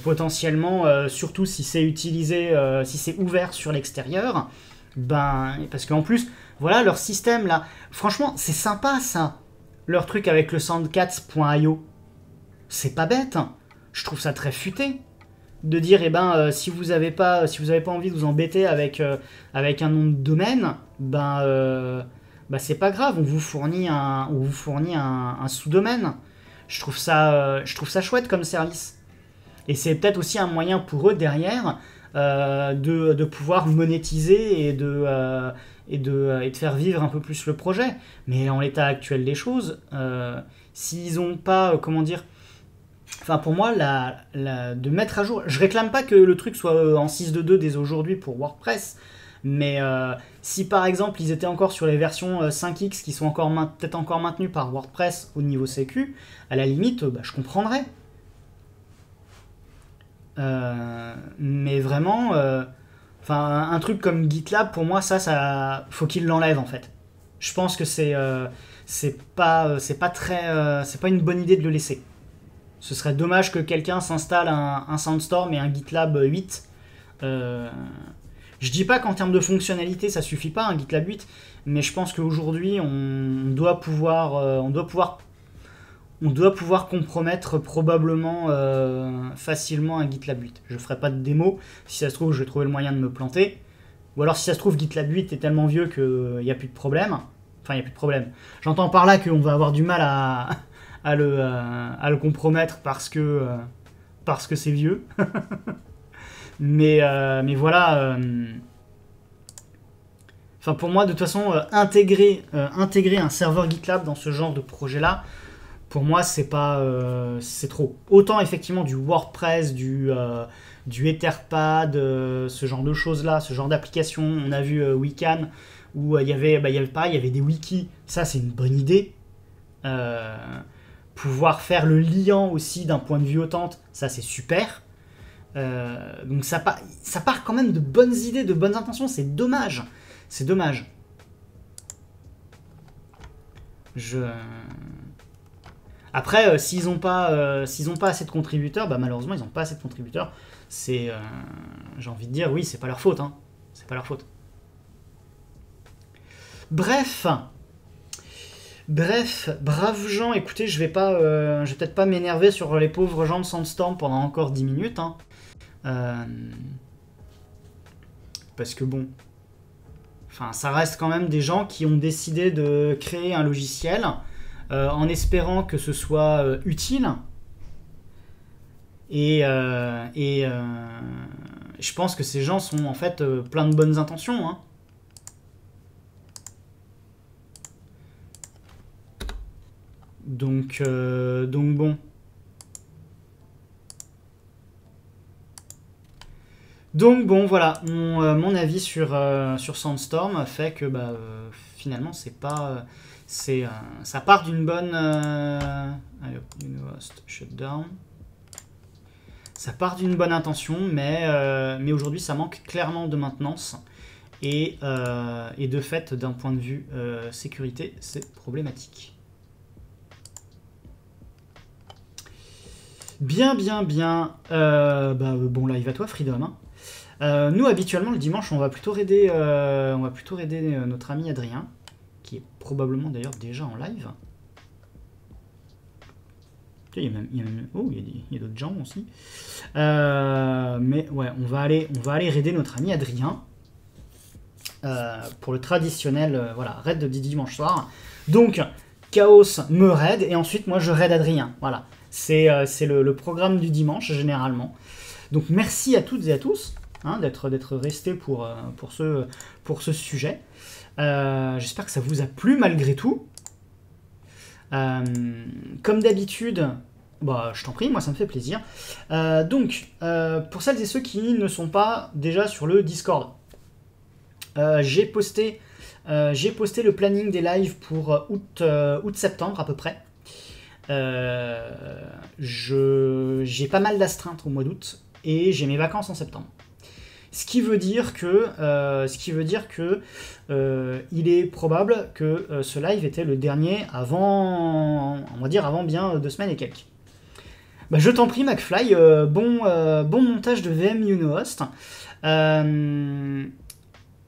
potentiellement, surtout si c'est utilisé, si c'est ouvert sur l'extérieur, ben, parce qu'en plus, voilà, leur système là, franchement, c'est sympa ça, leur truc avec le sandcats.io, c'est pas bête, hein. Je trouve ça très futé de dire, eh ben, si vous avez pas envie de vous embêter avec un nom de domaine, ben, c'est pas grave, on vous fournit un sous-domaine. Je trouve ça chouette comme service. Et c'est peut-être aussi un moyen pour eux derrière de pouvoir monétiser et de faire vivre un peu plus le projet. Mais en l'état actuel des choses, s'ils n'ont pas, comment dire, enfin pour moi, de mettre à jour, je réclame pas que le truc soit en 6.2 dès aujourd'hui pour WordPress, mais si par exemple ils étaient encore sur les versions 5X qui sont peut-être encore maintenues par WordPress au niveau sécu, à la limite, je comprendrais. Mais vraiment, un truc comme GitLab, pour moi, ça faut qu'il l'enlève en fait. Je pense que c'est pas une bonne idée de le laisser. Ce serait dommage que quelqu'un s'installe un Sandstorm et un GitLab 8. Je dis pas qu'en termes de fonctionnalité ça suffit pas un GitLab 8, mais je pense qu'aujourd'hui on doit pouvoir on doit pouvoir compromettre probablement facilement un GitLab 8. Je ferai pas de démo, si ça se trouve je vais trouver le moyen de me planter. Ou alors si ça se trouve GitLab 8 est tellement vieux qu'il n'y a plus de problème. Enfin il n'y a plus de problème. J'entends par là qu'on va avoir du mal à le compromettre parce que c'est vieux. mais voilà. Enfin pour moi de toute façon intégrer un serveur GitLab dans ce genre de projet là, pour moi c'est pas c'est trop. Autant effectivement du WordPress, du Etherpad, ce genre de choses là, ce genre d'application. On a vu Wecan où il y avait pareil, il y avait des wikis. Ça c'est une bonne idée. Pouvoir faire le liant aussi d'un point de vue Authent, ça c'est super. Donc ça part quand même de bonnes idées, de bonnes intentions. C'est dommage. C'est dommage. Après, s'ils n'ont pas assez de contributeurs, bah malheureusement ils n'ont pas assez de contributeurs. C'est, j'ai envie de dire, oui, c'est pas leur faute, hein. C'est pas leur faute. Bref, braves gens, écoutez, je vais peut-être pas m'énerver sur les pauvres gens de Sandstorm pendant encore 10 minutes, hein. Parce que bon, enfin, ça reste quand même des gens qui ont décidé de créer un logiciel en espérant que ce soit utile. Et je pense que ces gens sont en fait plein de bonnes intentions, hein. Donc bon. Donc bon, voilà, mon avis sur Sandstorm fait que finalement c'est pas... ça part d'une bonne... allez, host shutdown. Ça part d'une bonne intention, mais aujourd'hui ça manque clairement de maintenance. Et de fait, d'un point de vue sécurité, c'est problématique. Bien. Bon live à toi, Freedom. Hein. Nous, habituellement, le dimanche, on va plutôt aider notre ami Adrien, qui est probablement d'ailleurs déjà en live. Il y a d'autres gens aussi. Mais ouais, on va aller raider notre ami Adrien pour le traditionnel raid de dimanche soir. Donc, Chaos me raid et ensuite moi je raid Adrien. Voilà, c'est le programme du dimanche généralement. Donc merci à toutes et à tous d'être restés pour ce sujet. J'espère que ça vous a plu malgré tout. Comme d'habitude, je t'en prie, moi ça me fait plaisir. Donc, pour celles et ceux qui ne sont pas déjà sur le Discord, j'ai posté le planning des lives pour août-septembre à peu près. J'ai pas mal d'astreintes au mois d'août et j'ai mes vacances en septembre. Ce qui veut dire que il est probable que ce live était le dernier avant bien 2 semaines et quelques. Je t'en prie, McFly, bon montage de VM Unohost.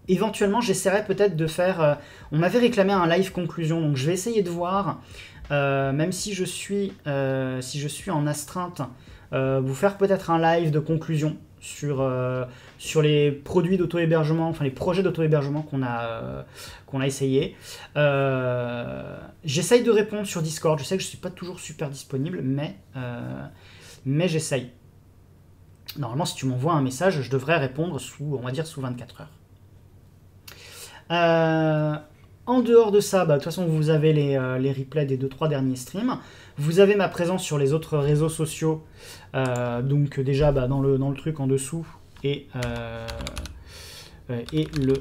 Éventuellement, j'essaierai peut-être de faire... on m'avait réclamé un live conclusion, donc je vais essayer de voir, même si je suis en astreinte, vous faire peut-être un live de conclusion sur les produits d'auto-hébergement, enfin les projets d'auto-hébergement qu'on a essayé. J'essaye de répondre sur Discord. Je sais que je ne suis pas toujours super disponible, mais j'essaye. Normalement, si tu m'envoies un message, je devrais répondre sous 24 heures. En dehors de ça, de toute façon, vous avez les replays des 2-3 derniers streams. Vous avez ma présence sur les autres réseaux sociaux. Donc déjà, dans le truc en dessous. Et le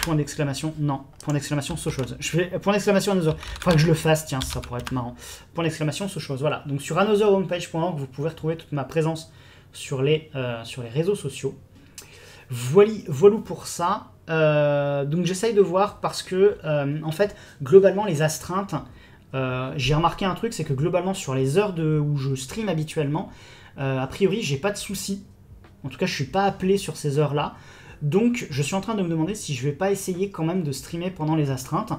point d'exclamation, non, point d'exclamation socials. Je fais point d'exclamation another. Faudrait que je le fasse, tiens, ça pourrait être marrant. Point d'exclamation socials, voilà. Donc sur anotherhomepage.org, vous pouvez retrouver toute ma présence sur les réseaux sociaux. Voilou pour ça. Donc j'essaye de voir parce que en fait globalement les astreintes, j'ai remarqué un truc, c'est que globalement sur les heures où je stream habituellement, a priori j'ai pas de soucis. En tout cas je suis pas appelé sur ces heures là, donc je suis en train de me demander si je vais pas essayer quand même de streamer pendant les astreintes.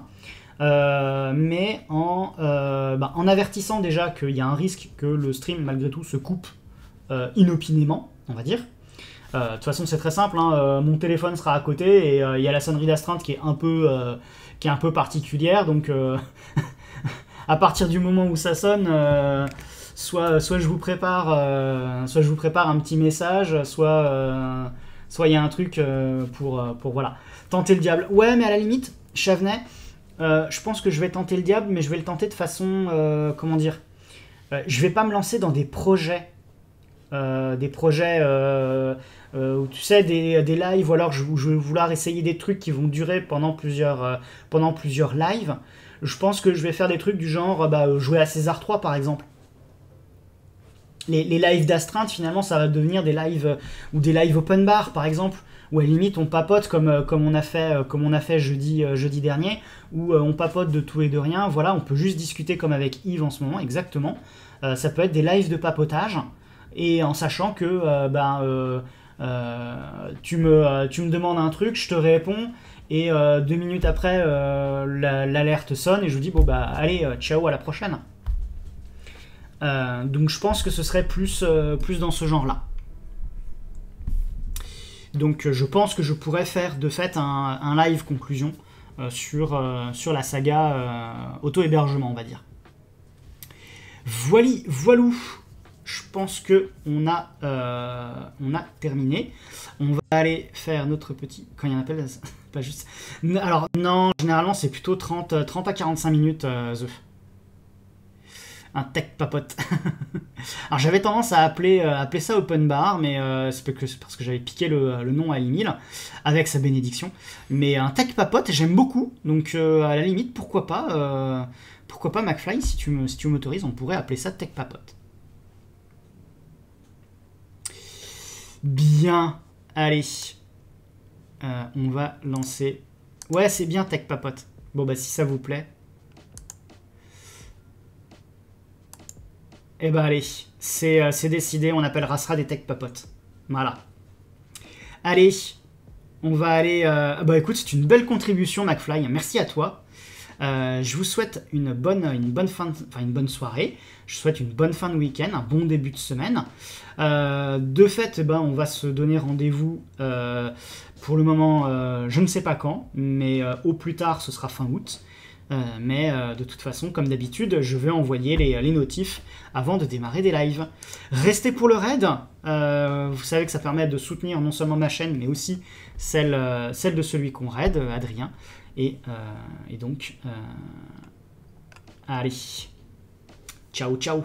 mais en avertissant déjà qu'il y a un risque que le stream malgré tout se coupe inopinément, on va dire. De toute façon, c'est très simple, hein, mon téléphone sera à côté et il y a la sonnerie d'astreinte qui est un peu particulière, donc à partir du moment où ça sonne, soit je vous prépare un petit message, soit il y a un truc pour voilà, tenter le diable. Ouais, mais à la limite, Chavenet, je pense que je vais tenter le diable, mais je vais le tenter de façon, comment dire, je vais pas me lancer dans des projets où tu sais des lives, ou alors je vais vouloir essayer des trucs qui vont durer pendant plusieurs lives. Je pense que je vais faire des trucs du genre jouer à César 3 par exemple. Les lives d'astreinte, finalement, ça va devenir des lives ou des lives open bar par exemple, où à la limite on papote comme on a fait jeudi dernier, où on papote de tout et de rien. Voilà, on peut juste discuter comme avec Yves en ce moment, exactement. Ça peut être des lives de papotage, et en sachant que tu me demandes un truc, je te réponds, et 2 minutes après, l'alerte sonne, et je vous dis, bon bah allez, ciao, à la prochaine. Donc je pense que ce serait plus dans ce genre-là. Donc je pense que je pourrais faire de fait un live conclusion sur la saga auto-hébergement, on va dire. Voilou. Je pense que on a terminé. On va aller faire notre petit... Quand il y a un appel, pas juste... Alors non, généralement c'est plutôt 30 à 45 minutes, un tech papote. Alors j'avais tendance à appeler ça open bar, mais c'est parce que j'avais piqué le nom à Emile avec sa bénédiction. Mais un tech papote, j'aime beaucoup, donc à la limite, pourquoi pas McFly, si tu m'autorises, on pourrait appeler ça tech papote. Bien, allez, on va lancer... Ouais, c'est bien tech papote. Bon bah si ça vous plaît... Eh ben allez, c'est décidé, on appellera ça des tech papotes. Voilà. Allez, on va aller... bah écoute, c'est une belle contribution, McFly, merci à toi. Je vous souhaite une bonne soirée, je vous souhaite une bonne fin de week-end, un bon début de semaine. De fait, on va se donner rendez-vous pour le moment, je ne sais pas quand, mais au plus tard, ce sera fin août. Mais de toute façon, comme d'habitude, je vais envoyer les notifs avant de démarrer des lives. Restez pour le raid. Vous savez que ça permet de soutenir non seulement ma chaîne, mais aussi celle de celui qu'on raid, Adrien. Et donc, allez, ciao, ciao.